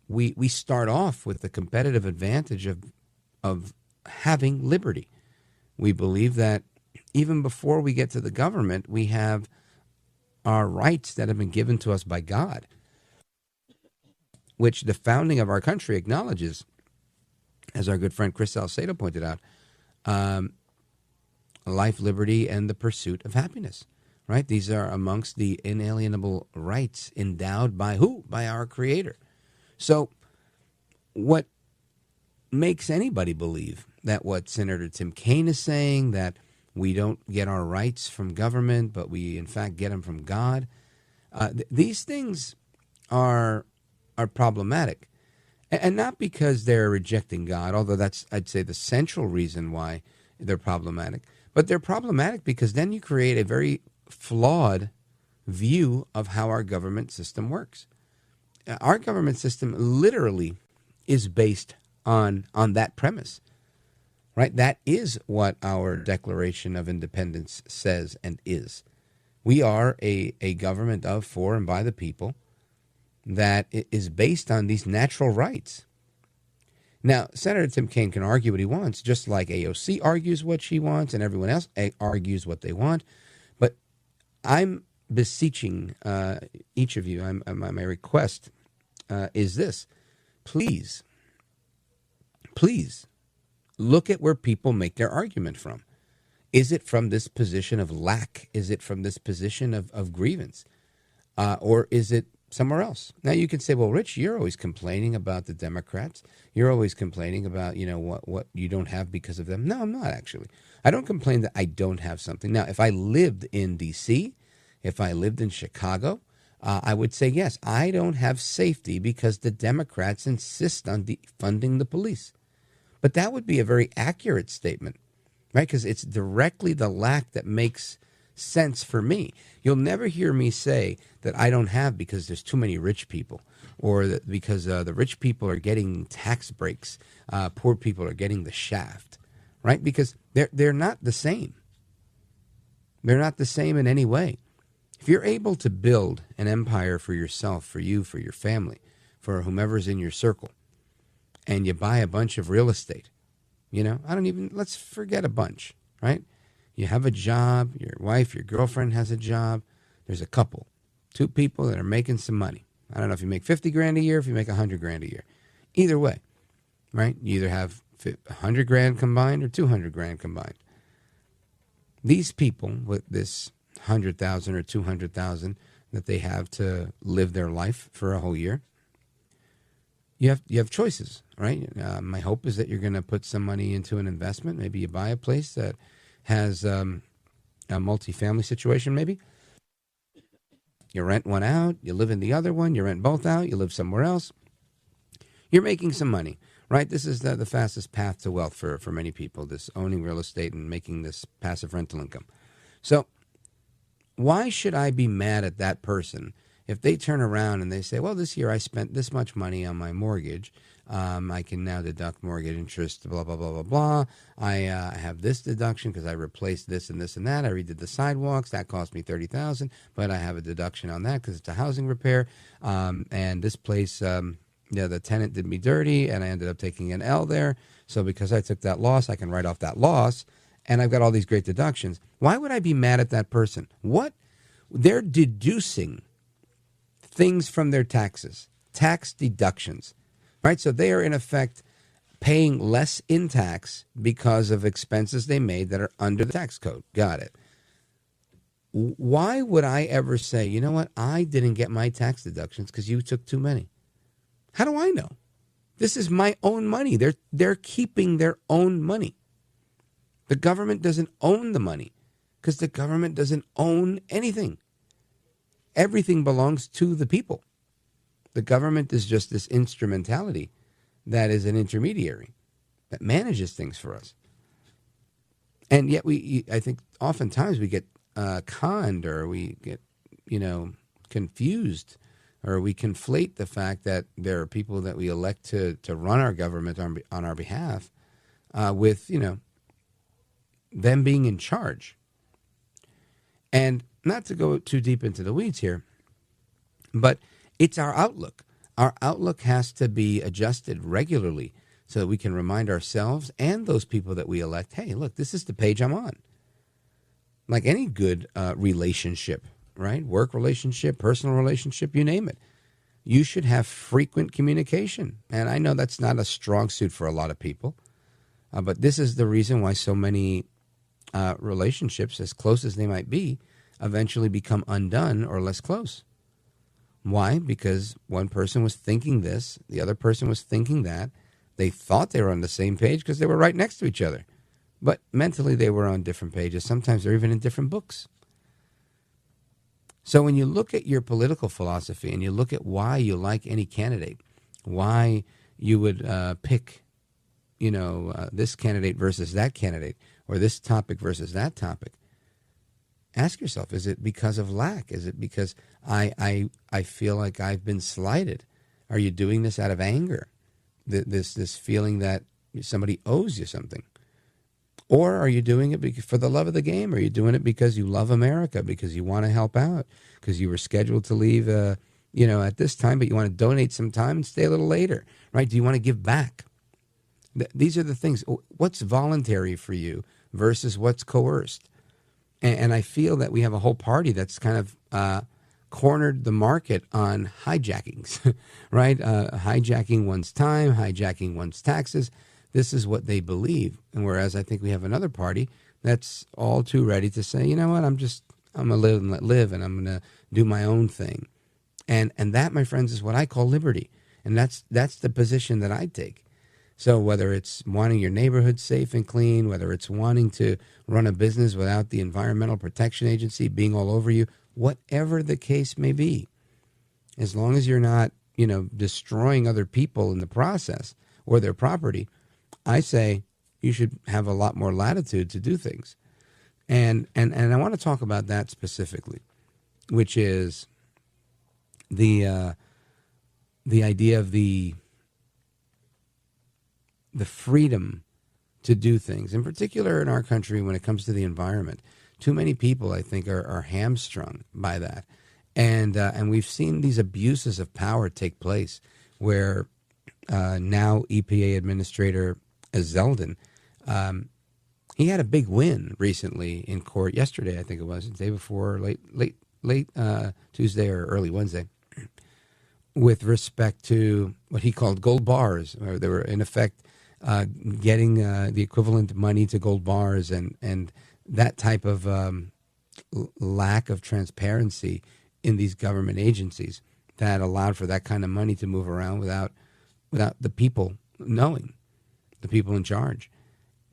we start off with the competitive advantage of having liberty. We believe that even before we get to the government, we have our rights that have been given to us by God, which the founding of our country acknowledges, as our good friend Chris Salcedo pointed out, life, liberty, and the pursuit of happiness, right? These are amongst the inalienable rights endowed by who? By our Creator. So what makes anybody believe that what Senator Tim Kaine is saying, that we don't get our rights from government, but we in fact get them from God, these things are problematic, and not because they're rejecting God, although that's, I'd say, the central reason why they're problematic, but they're problematic because then you create a very flawed view of how our government system works. Our government system literally is based on that premise, right? That is what our Declaration of Independence says and is. We are a government of, for, and by the people that is based on these natural rights. Now, Senator Tim Kaine can argue what he wants, just like AOC argues what she wants and everyone else argues what they want. But I'm beseeching each of you, my request is this: please look at where people make their argument from. Is it from this position of lack? Is it from this position of grievance? Or is it somewhere else? Now, you can say, well, Rich, you're always complaining about the Democrats. You're always complaining about, what you don't have because of them. No, I'm not, actually. I don't complain that I don't have something. Now, if I lived in D.C., if I lived in Chicago, I would say, yes, I don't have safety because the Democrats insist on defunding the police. But that would be a very accurate statement, right? Because it's directly the lack that makes sense for me. You'll never hear me say that I don't have because there's too many rich people, or that because the rich people are getting tax breaks, poor people are getting the shaft, right? Because they're not the same. They're not the same in any way. If you're able to build an empire for yourself, for you, for your family, for whomever's in your circle, and you buy a bunch of real estate, let's forget a bunch, right? You have a job, your wife, your girlfriend has a job. There's a couple, two people that are making some money. I don't know if you make 50 grand a year, if you make 100 grand a year. Either way, right? You either have 100 grand combined or 200 grand combined. These people with this 100,000 or 200,000 that they have to live their life for a whole year, you have choices, right? My hope is that you're going to put some money into an investment. Maybe you buy a place that has a multifamily situation maybe. You rent one out, you live in the other one, you rent both out, you live somewhere else. You're making some money, right? This is the fastest path to wealth for many people, this owning real estate and making this passive rental income. So why should I be mad at that person if they turn around and they say, well, this year I spent this much money on my mortgage. I can now deduct mortgage interest, blah, blah, blah, blah, blah. I have this deduction because I replaced this and this and that. I redid the sidewalks. That cost me $30,000, but I have a deduction on that because it's a housing repair. And this place, the tenant did me dirty, and I ended up taking an L there. So because I took that loss, I can write off that loss, and I've got all these great deductions. Why would I be mad at that person? What? They're deducing things from their taxes, tax deductions, right? So they are, in effect, paying less in tax because of expenses they made that are under the tax code. Got it. Why would I ever say, you know what, I didn't get my tax deductions because you took too many? How do I know? This is my own money. They're keeping their own money. The government doesn't own the money because the government doesn't own anything. Everything belongs to the people. The government is just this instrumentality that is an intermediary that manages things for us. And yet I think oftentimes we get conned, or we get, confused, or we conflate the fact that there are people that we elect to run our government on our behalf with, them being in charge. And not to go too deep into the weeds here, but it's our outlook. Our outlook has to be adjusted regularly so that we can remind ourselves and those people that we elect, hey, look, this is the page I'm on. Like any good relationship, right? Work relationship, personal relationship, you name it. You should have frequent communication. And I know that's not a strong suit for a lot of people, but this is the reason why so many relationships, as close as they might be, eventually become undone or less close. Why? Because one person was thinking this, the other person was thinking that. They thought they were on the same page because they were right next to each other. But mentally they were on different pages. Sometimes they're even in different books. So when you look at your political philosophy and you look at why you like any candidate, why you would pick, this candidate versus that candidate, or this topic versus that topic, ask yourself, is it because of lack? Is it because I feel like I've been slighted? Are you doing this out of anger? This feeling that somebody owes you something? Or are you doing it for the love of the game? Are you doing it because you love America, because you want to help out, because you were scheduled to leave, at this time, but you want to donate some time and stay a little later, right? Do you want to give back? These are the things. What's voluntary for you versus what's coerced? And I feel that we have a whole party that's kind of cornered the market on hijackings, right? Hijacking one's time, hijacking one's taxes. This is what they believe. And whereas I think we have another party that's all too ready to say, you know what, I'm going to live and let live, and I'm going to do my own thing. And that, my friends, is what I call liberty. And that's the position that I take. So whether it's wanting your neighborhood safe and clean, whether it's wanting to run a business without the Environmental Protection Agency being all over you, whatever the case may be, as long as you're not, destroying other people in the process or their property, I say you should have a lot more latitude to do things. And I want to talk about that specifically, which is the idea of the freedom to do things, in particular in our country when it comes to the environment. Too many people, I think, are hamstrung by that. And we've seen these abuses of power take place where now EPA Administrator Zeldin, he had a big win recently in court yesterday, I think it was, the day before, late Tuesday or early Wednesday, with respect to what he called gold bars, where they were, in effect, getting the equivalent money to gold bars, and that type of lack of transparency in these government agencies that allowed for that kind of money to move around without the people knowing, the people in charge.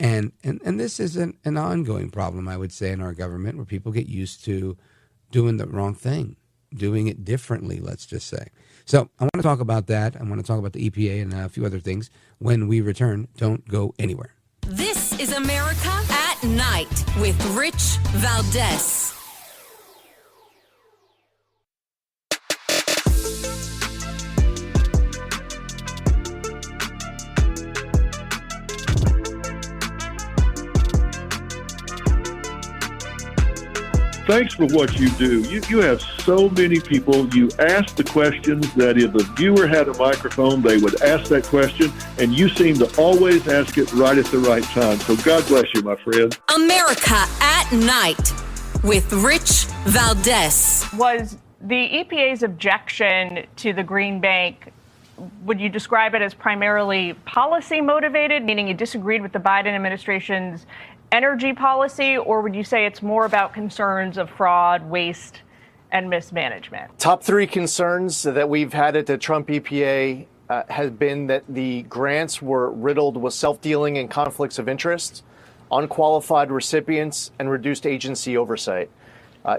And this is an ongoing problem, I would say, in our government, where people get used to doing the wrong thing, doing it differently, let's just say. So I want to talk about that. I want to talk about the EPA and a few other things when we return. Don't go anywhere. This is America at Night with Rich Valdes. Thanks for what you do. You have so many people. You ask the questions that if the viewer had a microphone, they would ask that question, and you seem to always ask it right at the right time. So God bless you, my friend. America at Night with Rich Valdes. Was the EPA's objection to the Green Bank, would you describe it as primarily policy motivated, meaning you disagreed with the Biden administration's energy policy, or would you say it's more about concerns of fraud, waste, and mismanagement? Top three concerns that we've had at the Trump EPA has been that the grants were riddled with self-dealing and conflicts of interest, unqualified recipients, and reduced agency oversight.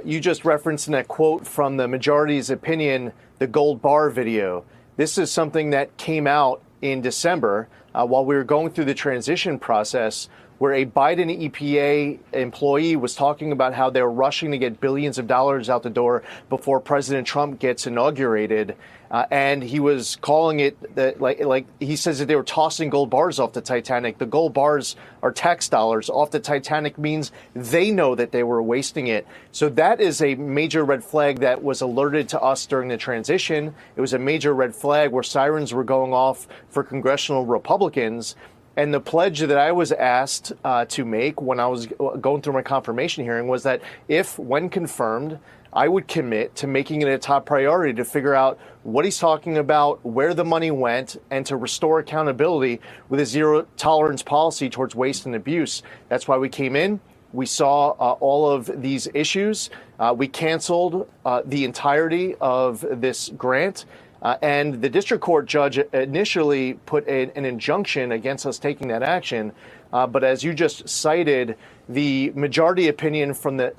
You just referenced in that quote from the majority's opinion, the gold bar video. This is something that came out in December while we were going through the transition process, where a Biden EPA employee was talking about how they're rushing to get billions of dollars out the door before President Trump gets inaugurated. And he was calling it that, like he says that they were tossing gold bars off the Titanic. The gold bars are tax dollars off the Titanic means they know that they were wasting it. So that is a major red flag that was alerted to us during the transition. It was a major red flag where sirens were going off for congressional Republicans. And the pledge that I was asked to make when I was going through my confirmation hearing was that if, when confirmed, I would commit to making it a top priority to figure out what he's talking about, where the money went, and to restore accountability with a zero tolerance policy towards waste and abuse. That's why we came in. We saw all of these issues. We canceled the entirety of this grant. And the district court judge initially put an injunction against us taking that action. But as you just cited, the majority opinion from the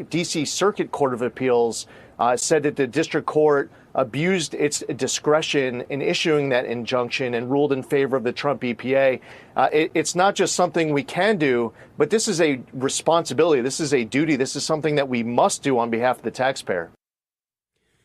D.C. Circuit Court of Appeals said that the district court abused its discretion in issuing that injunction and ruled in favor of the Trump EPA. It's not just something we can do, but this is a responsibility. This is a duty. This is something that we must do on behalf of the taxpayer.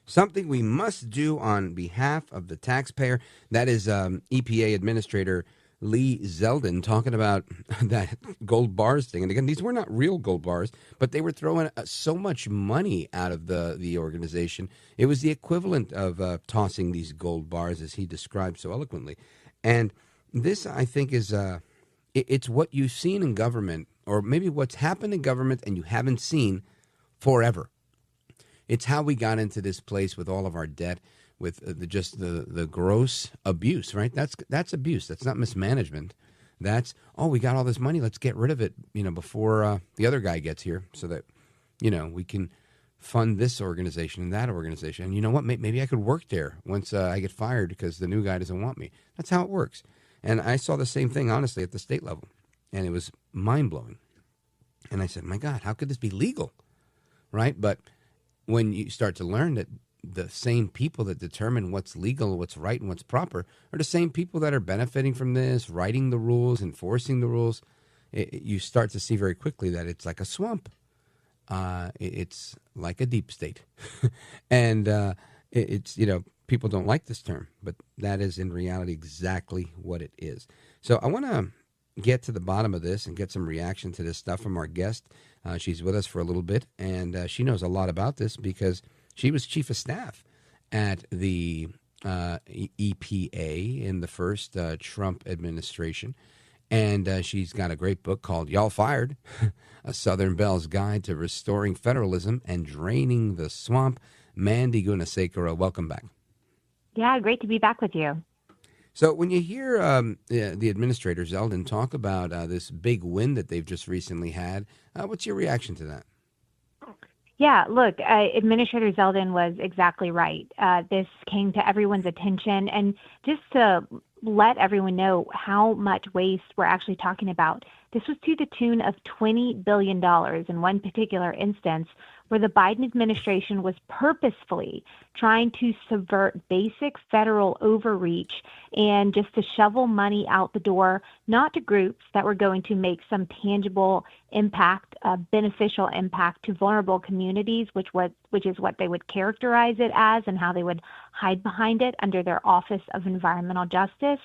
Something we must do on behalf of the taxpayer. That is EPA Administrator Lee Zeldin talking about that gold bars thing. And again, these were not real gold bars, but they were throwing so much money out of the organization. It was the equivalent of tossing these gold bars, as he described so eloquently. And this, I think, is it's what you've seen in government, or maybe what's happened in government and you haven't seen forever. It's how we got into this place with all of our debt, with the gross abuse, right? That's abuse. That's not mismanagement. That's, we got all this money, let's get rid of it, before the other guy gets here, so that, we can fund this organization and that organization. And you know what? Maybe I could work there once I get fired because the new guy doesn't want me. That's how it works. And I saw the same thing, honestly, at the state level, and it was mind-blowing. And I said, my God, how could this be legal, right? But when you start to learn that the same people that determine what's legal, what's right, and what's proper are the same people that are benefiting from this, writing the rules, enforcing the rules, you start to see very quickly that it's like a swamp. It's like a deep state. And it's, people don't like this term, but that is in reality exactly what it is. So I want to get to the bottom of this and get some reaction to this stuff from our guest. She's with us for a little bit, and she knows a lot about this because she was chief of staff at the EPA in the first Trump administration. And she's got a great book called Y'all Fired, A Southern Belle's Guide to Restoring Federalism and Draining the Swamp. Mandy Gunasekara, welcome back. Yeah, great to be back with you. So when you hear the administrator, Zeldin, talk about this big win that they've just recently had, what's your reaction to that? Yeah, look, Administrator Zeldin was exactly right. This came to everyone's attention. And just to let everyone know how much waste we're actually talking about. This was to the tune of $20 billion in one particular instance, where the Biden administration was purposefully trying to subvert basic federal overreach and just to shovel money out the door, not to groups that were going to make some tangible impact, beneficial impact to vulnerable communities, which is what they would characterize it as and how they would hide behind it under their Office of Environmental Justice.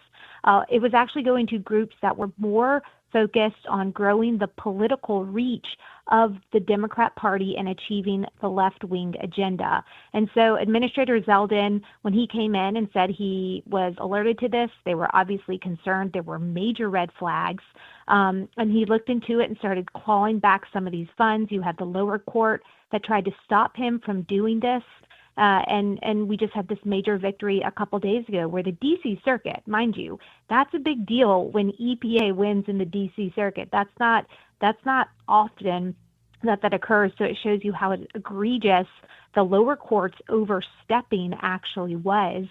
It was actually going to groups that were more focused on growing the political reach of the Democrat Party and achieving the left-wing agenda. And so Administrator Zeldin, when he came in and said he was alerted to this, they were obviously concerned. There were major red flags. And he looked into it and started clawing back some of these funds. You had the lower court that tried to stop him from doing this. And we just had this major victory a couple days ago where the D.C. Circuit, mind you, that's a big deal when EPA wins in the D.C. Circuit. That's not often that occurs. So it shows you how egregious the lower court's overstepping actually was.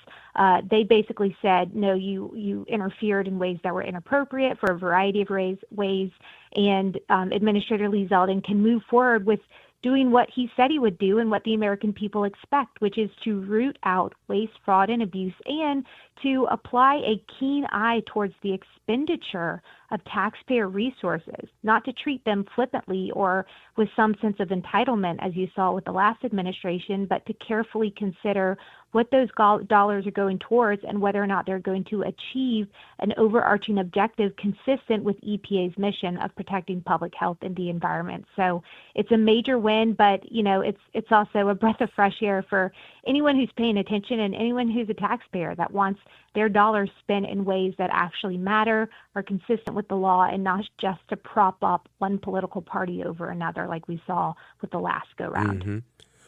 They basically said, no, you interfered in ways that were inappropriate for a variety of ways. And Administrator Lee Zeldin can move forward with doing what he said he would do and what the American people expect, which is to root out waste, fraud, and abuse, and to apply a keen eye towards the expenditure of taxpayer resources, not to treat them flippantly or with some sense of entitlement, as you saw with the last administration, but to carefully consider what those dollars are going towards and whether or not they're going to achieve an overarching objective consistent with EPA's mission of protecting public health and the environment. So it's a major win, but it's also a breath of fresh air for anyone who's paying attention and anyone who's a taxpayer that wants their dollars spent in ways that actually matter, are consistent with the law, and not just to prop up one political party over another like we saw with the last go round. Mm-hmm.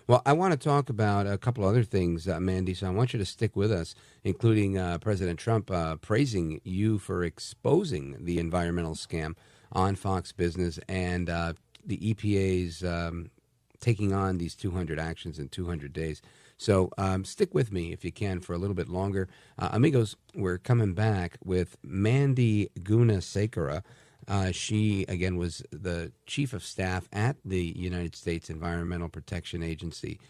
Well, I want to talk about a couple other things, Mandy, so I want you to stick with us, including President Trump praising you for exposing the environmental scam on Fox Business and the EPA's taking on these 200 actions in 200 days. So stick with me if you can for a little bit longer. Amigos, we're coming back with Mandy Gunasekara. She, again, was the chief of staff at the United States Environmental Protection Agency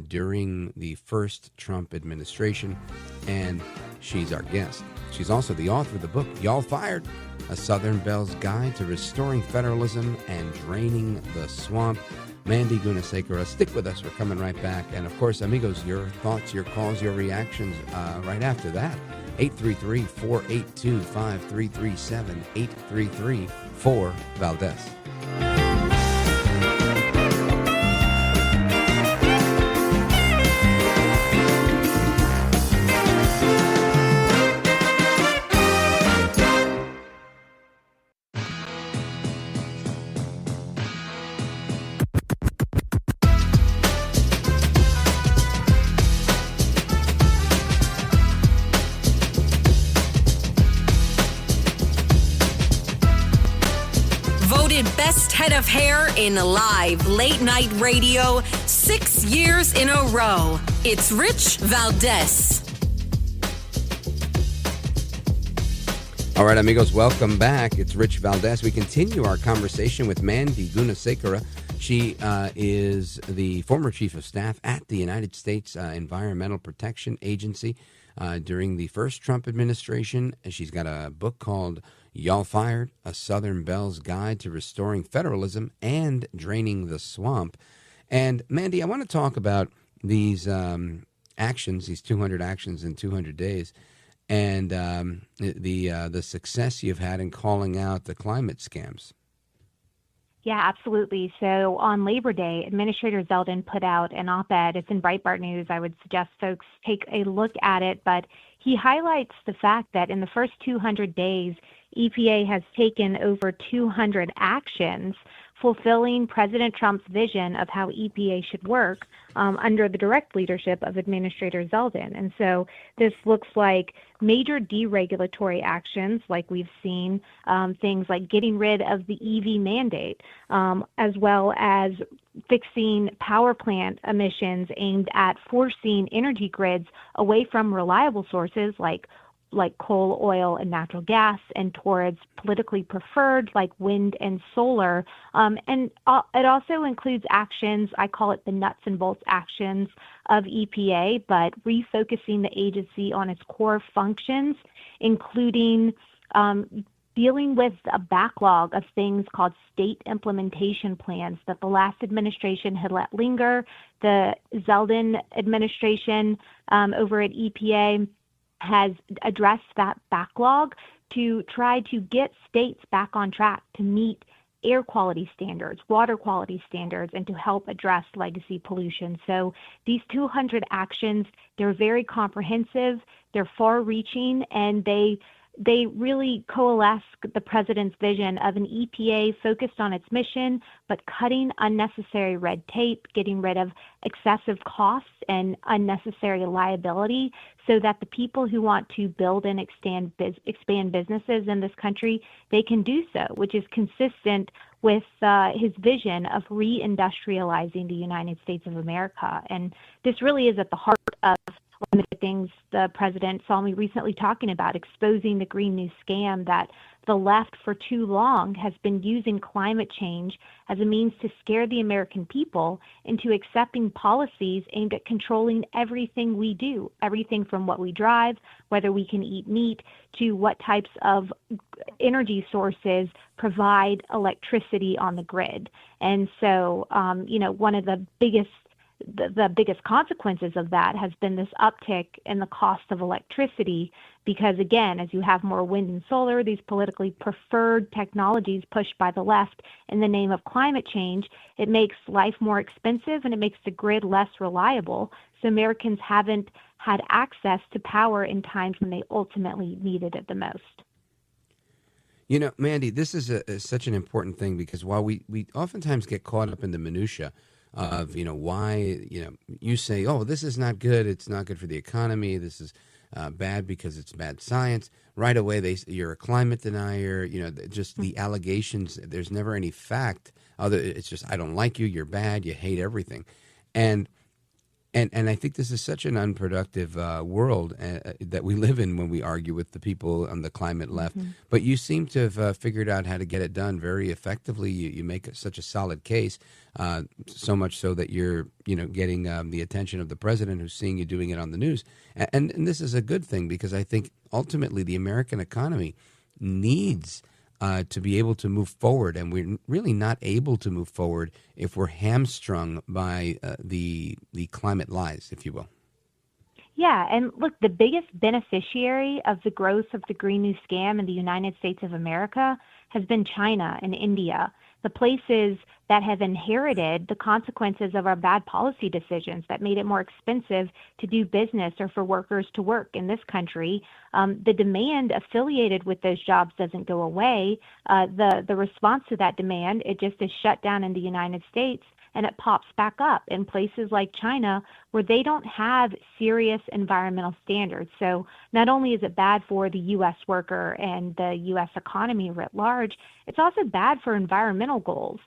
during the first Trump administration, and she's our guest. She's also the author of the book, Y'all Fired, A Southern Belle's Guide to Restoring Federalism and Draining the Swamp. Mandy Gunasekara, stick with us. We're coming right back. And, of course, amigos, your thoughts, your calls, your reactions right after that. 833-482-5337, 833-4-Valdes. Best head of hair in live late night radio 6 years in a row. It's Rich Valdes. All right, amigos, welcome back. It's Rich Valdes. We continue our conversation with Mandy Gunasekara. She is the former chief of staff at the United States Environmental Protection Agency during the first Trump administration. She's got a book called Y'all Fired, A Southern Belle's Guide to Restoring Federalism and Draining the Swamp. And, Mandy, I want to talk about these actions, these 200 actions in 200 days, and the success you've had in calling out the climate scams. Yeah, absolutely. So on Labor Day, Administrator Zeldin put out an op-ed. It's in Breitbart News. I would suggest folks take a look at it. But he highlights the fact that in the first 200 days, EPA has taken over 200 actions fulfilling President Trump's vision of how EPA should work under the direct leadership of Administrator Zeldin. And so this looks like major deregulatory actions, like we've seen, things like getting rid of the EV mandate, as well as fixing power plant emissions aimed at forcing energy grids away from reliable sources like like coal, oil, and natural gas, and towards politically preferred like wind and solar. And it also includes actions, I call it the nuts and bolts actions of EPA, but refocusing the agency on its core functions, including dealing with a backlog of things called state implementation plans that the last administration had let linger. The Zeldin administration over at EPA has addressed that backlog to try to get states back on track to meet air quality standards, water quality standards, and to help address legacy pollution. So these 200 actions, they're very comprehensive, they're far-reaching, and they really coalesce the president's vision of an EPA focused on its mission, but cutting unnecessary red tape, getting rid of excessive costs and unnecessary liability so that the people who want to build and expand businesses in this country, they can do so, which is consistent with his vision of reindustrializing the United States of America. And this really is at the heart of one of the things the president saw me recently talking about, exposing the Green New scam that the left for too long has been using climate change as a means to scare the American people into accepting policies aimed at controlling everything we do, everything from what we drive, whether we can eat meat, to what types of energy sources provide electricity on the grid. And so, one of the biggest consequences of that has been this uptick in the cost of electricity because, again, as you have more wind and solar, these politically preferred technologies pushed by the left in the name of climate change, it makes life more expensive and it makes the grid less reliable. So Americans haven't had access to power in times when they ultimately needed it the most. You know, Mandy, this is such an important thing because while we oftentimes get caught up in the minutia of, why, you say, oh, this is not good. It's not good for the economy. This is bad because it's bad science. Right away, you're a climate denier. Just the allegations. There's never any fact. It's just, I don't like you. You're bad. You hate everything. And I think this is such an unproductive world that we live in when we argue with the people on the climate left. Mm-hmm. But you seem to have figured out how to get it done very effectively. You make such a solid case, so much so that you're getting the attention of the president, who's seeing you doing it on the news. And this is a good thing because I think ultimately the American economy needs to be able to move forward, and we're really not able to move forward if we're hamstrung by the climate lies, if you will. Yeah, and look, the biggest beneficiary of the growth of the Green New scam in the United States of America has been China and India, the places that have inherited the consequences of our bad policy decisions that made it more expensive to do business or for workers to work in this country. The demand affiliated with those jobs doesn't go away. The response to that demand, it just is shut down in the United States, and it pops back up in places like China where they don't have serious environmental standards. So not only is it bad for the U.S. worker and the U.S. economy writ large, it's also bad for environmental goals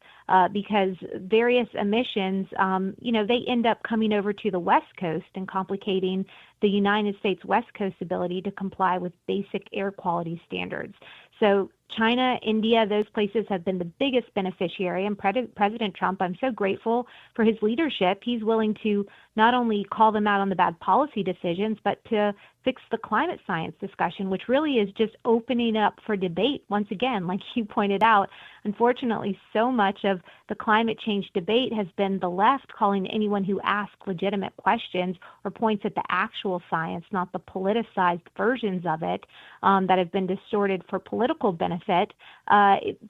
because various emissions, they end up coming over to the West Coast and complicating the United States West Coast ability to comply with basic air quality standards. So China, India, those places have been the biggest beneficiary. And President Trump, I'm so grateful for his leadership. He's willing to not only call them out on the bad policy decisions, but to fix the climate science discussion, which really is just opening up for debate. Once again, like you pointed out, unfortunately, so much of the climate change debate has been the left calling anyone who asks legitimate questions or points at the actual science, not the politicized versions of it that have been distorted for political benefit,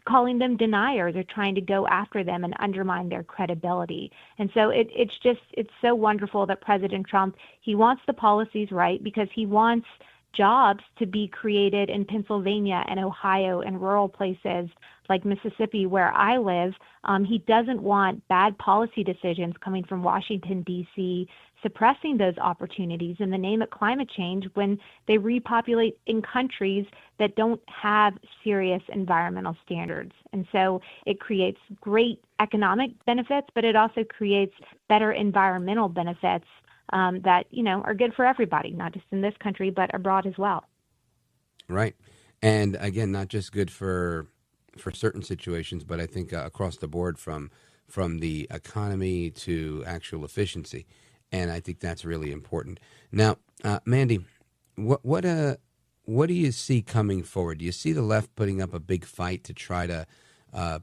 calling them deniers or trying to go after them and undermine their credibility. And so it's so wonderful that President Trump, he wants the policies right because he wants jobs to be created in Pennsylvania and Ohio and rural places like Mississippi, where I live. He doesn't want bad policy decisions coming from Washington, D.C., suppressing those opportunities in the name of climate change when they repopulate in countries that don't have serious environmental standards. And so it creates great economic benefits, but it also creates better environmental benefits that, are good for everybody, not just in this country, but abroad as well. Right. And again, not just good for certain situations, but I think across the board from the economy to actual efficiency. And I think that's really important. Now, Mandy, what do you see coming forward? Do you see the left putting up a big fight to try to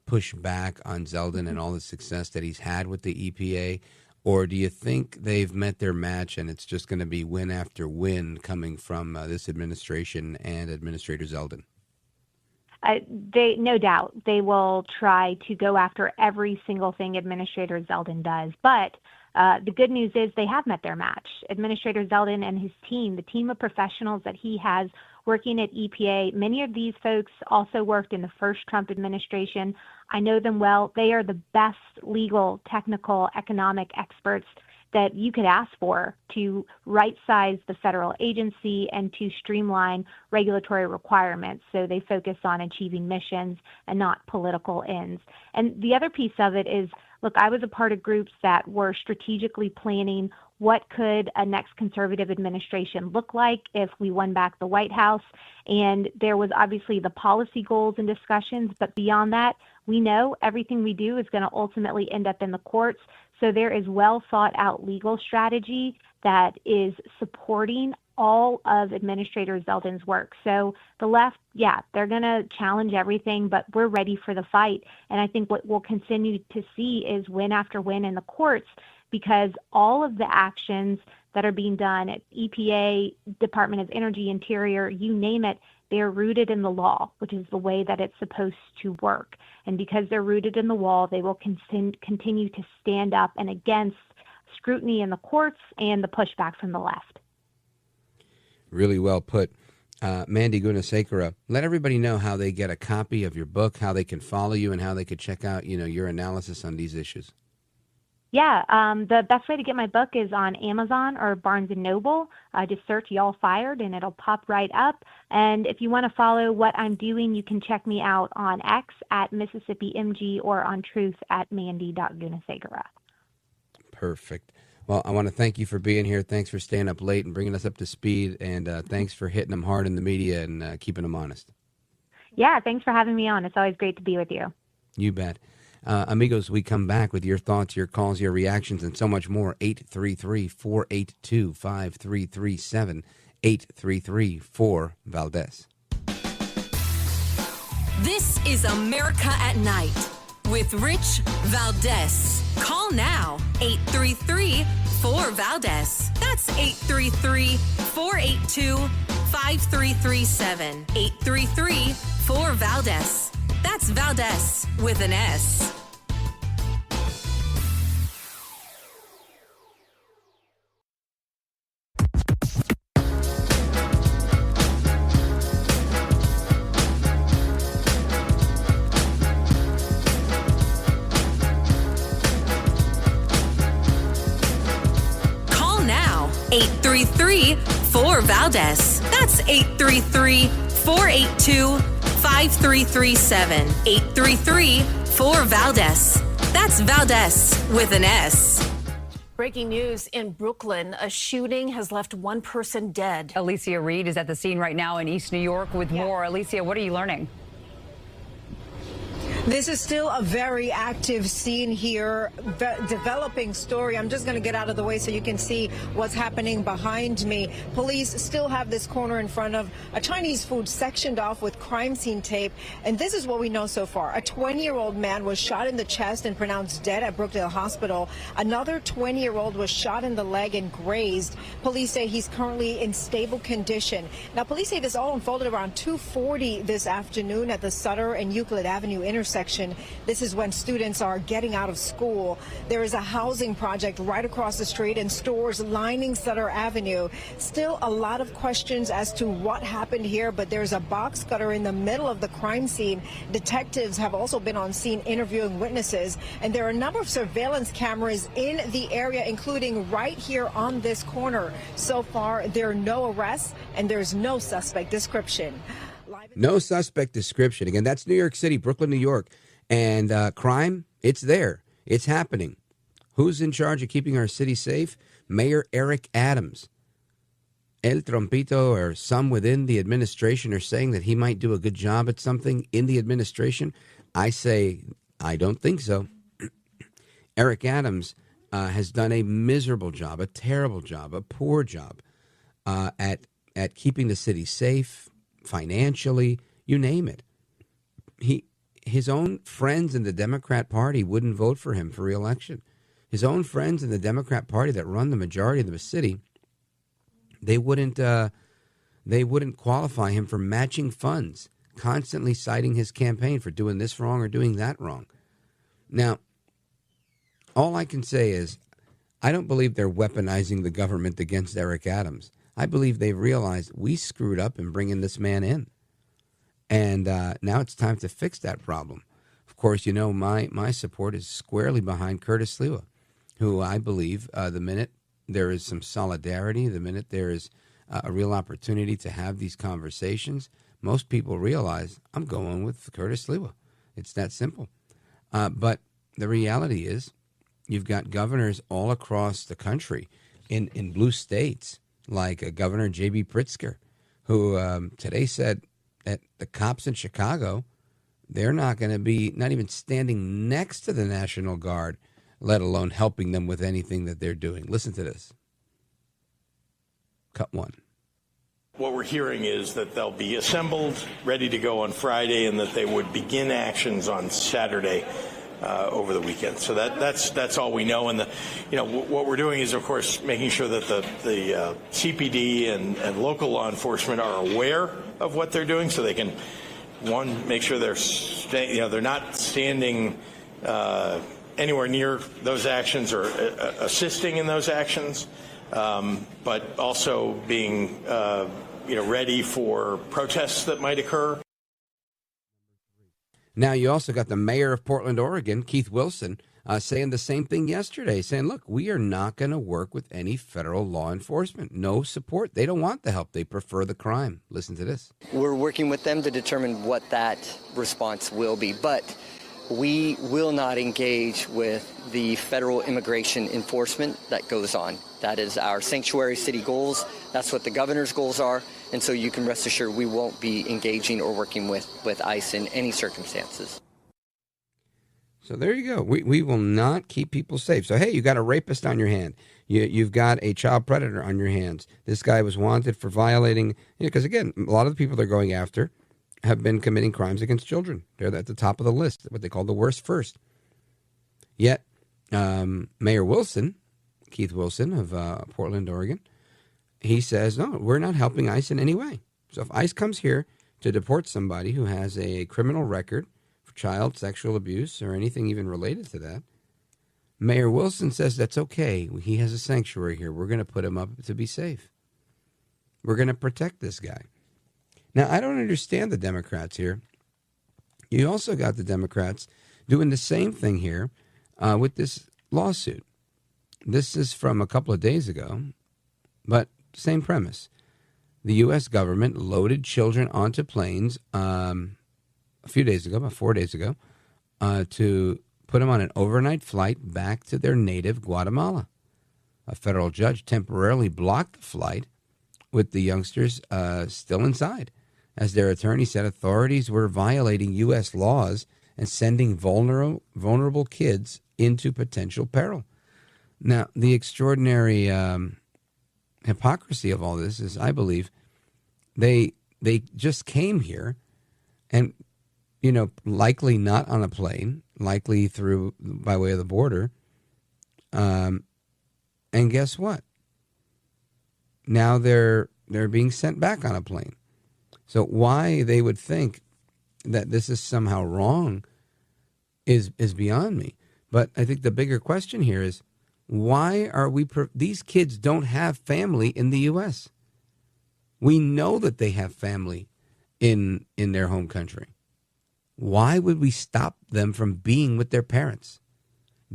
push back on Zeldin and all the success that he's had with the EPA? Or do you think they've met their match and it's just going to be win after win coming from this administration and Administrator Zeldin? They, no doubt, they will try to go after every single thing Administrator Zeldin does. But the good news is they have met their match. Administrator Zeldin and his team, the team of professionals that he has working at EPA, many of these folks also worked in the first Trump administration. I know them well. They are the best legal, technical, economic experts that you could ask for to right-size the federal agency and to streamline regulatory requirements so they focus on achieving missions and not political ends. And the other piece of it is, look, I was a part of groups that were strategically planning what could a next conservative administration look like if we won back the White House. And there was obviously the policy goals and discussions, but beyond that, we know everything we do is going to ultimately end up in the courts. So there is well thought out legal strategy that is supporting all of Administrator Zeldin's work. So the left, yeah, they're going to challenge everything, but we're ready for the fight. And I think what we'll continue to see is win after win in the courts, because all of the actions that are being done at EPA, Department of Energy, Interior, you name it, they're rooted in the law, which is the way that it's supposed to work. And because they're rooted in the law, they will continue to stand up and against scrutiny in the courts and the pushback from the left. Really well put. Mandy Gunasekara, let everybody know how they get a copy of your book, how they can follow you, and how they could check out, your analysis on these issues. Yeah, the best way to get my book is on Amazon or Barnes & Noble. Just search Y'all Fired and it'll pop right up. And if you want to follow what I'm doing, you can check me out on X at Mississippi MG or on Truth at Mandy.Gunasekara. Perfect. Well, I want to thank you for being here. Thanks for staying up late and bringing us up to speed. And thanks for hitting them hard in the media and keeping them honest. Yeah, thanks for having me on. It's always great to be with you. You bet. Amigos, we come back with your thoughts, your calls, your reactions, and so much more. 833-482-5337. 833-4-VALDEZ. This is America at Night with Rich Valdes. Call now, 833-4-VALDEZ. That's 833-482-5337. 833-4-VALDEZ. That's Valdes with an S. Call now, 833-4-VALDEZ. That's 833-482-5337. 833-4-VALDEZ. That's Valdes with an S. Breaking news in Brooklyn. A shooting has left one person dead. Alicia Reed is at the scene right now in East New York with more. Alicia, what are you learning? This is still a very active scene here, developing story. I'm just going to get out of the way so you can see what's happening behind me. Police still have this corner in front of a Chinese food sectioned off with crime scene tape. And this is what we know so far. A 20-year-old man was shot in the chest and pronounced dead at Brookdale Hospital. Another 20-year-old was shot in the leg and grazed. Police say he's currently in stable condition. Now, police say this all unfolded around 2:40 this afternoon at the Sutter and Euclid Avenue intersection. This is when students are getting out of school. There is a housing project right across the street and stores lining Sutter Avenue. Still a lot of questions as to what happened here, but there's a box cutter in the middle of the crime scene. Detectives have also been on scene interviewing witnesses, and there are a number of surveillance cameras in the area, including right here on this corner. So far, there are no arrests and there's no suspect description. No suspect description. Again, that's New York City, Brooklyn, New York. And crime, it's there. It's happening. Who's in charge of keeping our city safe? Mayor Eric Adams. El Trompito or some within the administration are saying that he might do a good job at something in the administration, I say I don't think so. Eric Adams has done a miserable job, a terrible job, a poor job at keeping the city safe, financially, you name it. His own friends in the Democrat Party wouldn't vote for him for re-election. His own friends in the Democrat Party that run the majority of the city, they wouldn't qualify him for matching funds, constantly citing his campaign for doing this wrong or doing that wrong. Now, all I can say is I don't believe they're weaponizing the government against Eric Adams. I believe they've realized we screwed up in bringing this man in. And now it's time to fix that problem. Of course, you know, my support is squarely behind Curtis Sliwa, who I believe the minute there is some solidarity, the minute there is a real opportunity to have these conversations, most people realize I'm going with Curtis Sliwa. It's that simple. But the reality is you've got governors all across the country in blue states, like Governor J.B. Pritzker, who today said that the cops in Chicago, they're not going to be not even standing next to the National Guard, let alone helping them with anything that they're doing. Listen to this. Cut one. What we're hearing is that they'll be assembled, ready to go on Friday, and that they would begin actions on Saturday over the weekend. So that's all we know. And what we're doing is, of course, making sure that the CPD and local law enforcement are aware of what they're doing, so they can, one, make sure they're not standing anywhere near those actions or assisting in those actions, but also being ready for protests that might occur. Now, you also got the mayor of Portland, Oregon, Keith Wilson, saying the same thing yesterday, saying, look, we are not going to work with any federal law enforcement. No support. They don't want the help. They prefer the crime. Listen to this. We're working with them to determine what that response will be, but we will not engage with the federal immigration enforcement that goes on. That is our sanctuary city goals. That's what the governor's goals are. And so you can rest assured we won't be engaging or working with ICE in any circumstances. So there you go. We will not keep people safe. So, hey, you got a rapist on your hand. You've got a child predator on your hands. This guy was wanted for violating, because, again, a lot of the people they're going after have been committing crimes against children. They're at the top of the list, what they call the worst first. Yet, Mayor Wilson, Keith Wilson of Portland, Oregon, he says, no, we're not helping ICE in any way. So if ICE comes here to deport somebody who has a criminal record for child sexual abuse or anything even related to that, Mayor Wilson says that's okay. He has a sanctuary here. We're going to put him up to be safe. We're going to protect this guy. Now, I don't understand the Democrats here. You also got the Democrats doing the same thing here with this lawsuit. This is from a couple of days ago, but same premise. The U.S. government loaded children onto planes a few days ago, about 4 days ago, to put them on an overnight flight back to their native Guatemala. A federal judge temporarily blocked the flight with the youngsters still inside. As their attorney said, authorities were violating U.S. laws and sending vulnerable kids into potential peril. Now, the extraordinary hypocrisy of all this is, I believe, they just came here and, likely not on a plane, likely through by way of the border. And guess what? Now they're being sent back on a plane. So why they would think that this is somehow wrong is beyond me. But I think the bigger question here is, why are these kids don't have family in the U.S. We know that they have family in their home country. Why would we stop them from being with their parents,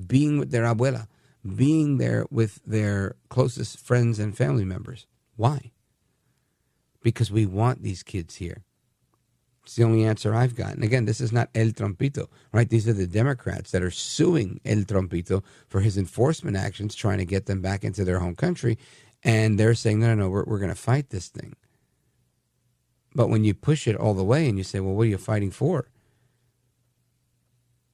being with their abuela, being there with their closest friends and family members? Why? Because we want these kids here. It's the only answer I've got. And again, this is not El Trompito, right? These are the Democrats that are suing El Trompito for his enforcement actions, trying to get them back into their home country. And they're saying, no, we're going to fight this thing. But when you push it all the way and you say, well, what are you fighting for?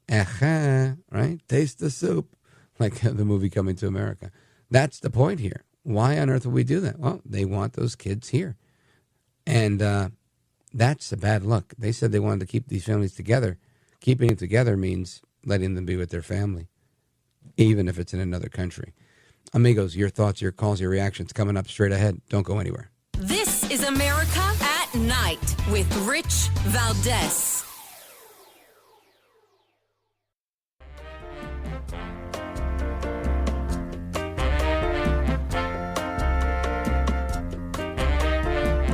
Right? Taste the soup. Like the movie Coming to America. That's the point here. Why on earth would we do that? Well, they want those kids here. And that's a bad look. They said they wanted to keep these families together. Keeping them together means letting them be with their family, even if it's in another country. Amigos, your thoughts, your calls, your reactions coming up straight ahead. Don't go anywhere. This is America at Night with Rich Valdes.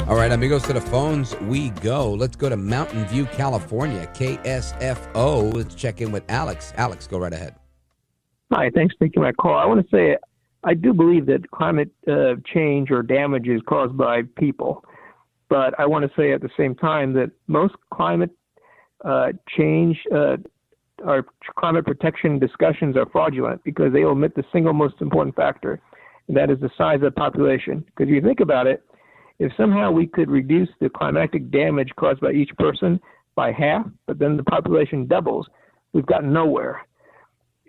All right, amigos, to the phones we go. Let's go to Mountain View, California, KSFO. Let's check in with Alex. Alex, go right ahead. Hi, thanks for taking my call. I want to say I do believe that climate change or damage is caused by people. But I want to say at the same time that most climate change or climate protection discussions are fraudulent because they omit the single most important factor, and that is the size of the population. Because if you think about it, if somehow we could reduce the climatic damage caused by each person by half, but then the population doubles, we've gotten nowhere.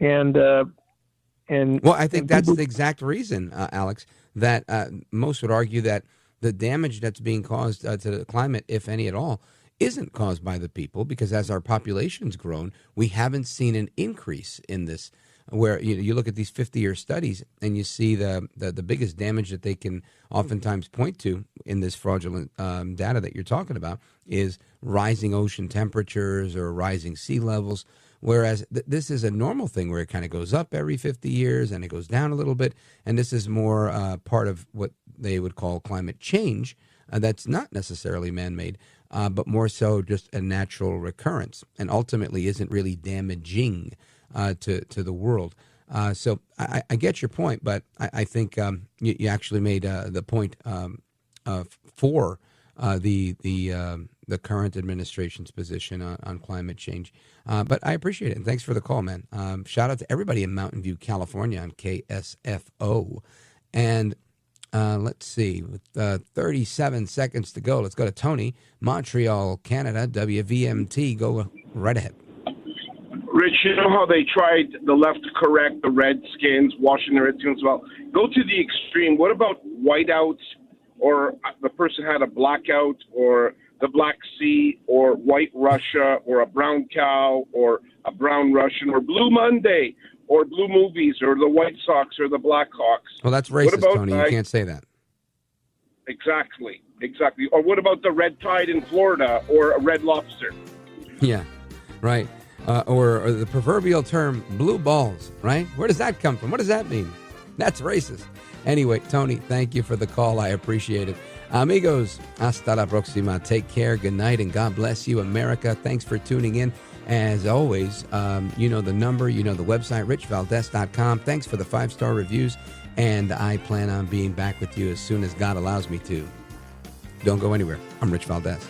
And well, I think that's the exact reason, Alex, that most would argue that the damage that's being caused to the climate, if any at all, isn't caused by the people, because as our population's grown, we haven't seen an increase in this. Where you look at these 50-year studies and you see the biggest damage that they can oftentimes point to in this fraudulent data that you're talking about is rising ocean temperatures or rising sea levels, whereas this is a normal thing where it kind of goes up every 50 years and it goes down a little bit, and this is more part of what they would call climate change that's not necessarily man-made, but more so just a natural recurrence, and ultimately isn't really damaging to the world. So I get your point, but I think you actually made the point for the current administration's position on climate change. But I appreciate it, and thanks for the call, man. Shout out to everybody in Mountain View, California on KSFO. And let's see, with 37 seconds to go, let's go to Tony, Montreal, Canada, WVMT. Go right ahead. Rich, you know how they tried the left to correct the Redskins, washing the Redskins? Well, go to the extreme. What about whiteout, or the person had a blackout, or the Black Sea, or white Russia, or a brown cow, or a brown Russian, or Blue Monday, or blue movies, or the White Sox, or the Blackhawks? Well, that's racist, Tony. You can't say that. Exactly. Or what about the red tide in Florida, or a red lobster? Yeah, right. Or the proverbial term blue balls, right? Where does that come from? What does that mean? That's racist. Anyway, Tony, thank you for the call. I appreciate it. Amigos, hasta la próxima. Take care. Good night, and God bless you, America. Thanks for tuning in. As always, you know the number, you know the website, richvaldes.com. Thanks for the 5-star reviews, and I plan on being back with you as soon as God allows me to. Don't go anywhere. I'm Rich Valdes.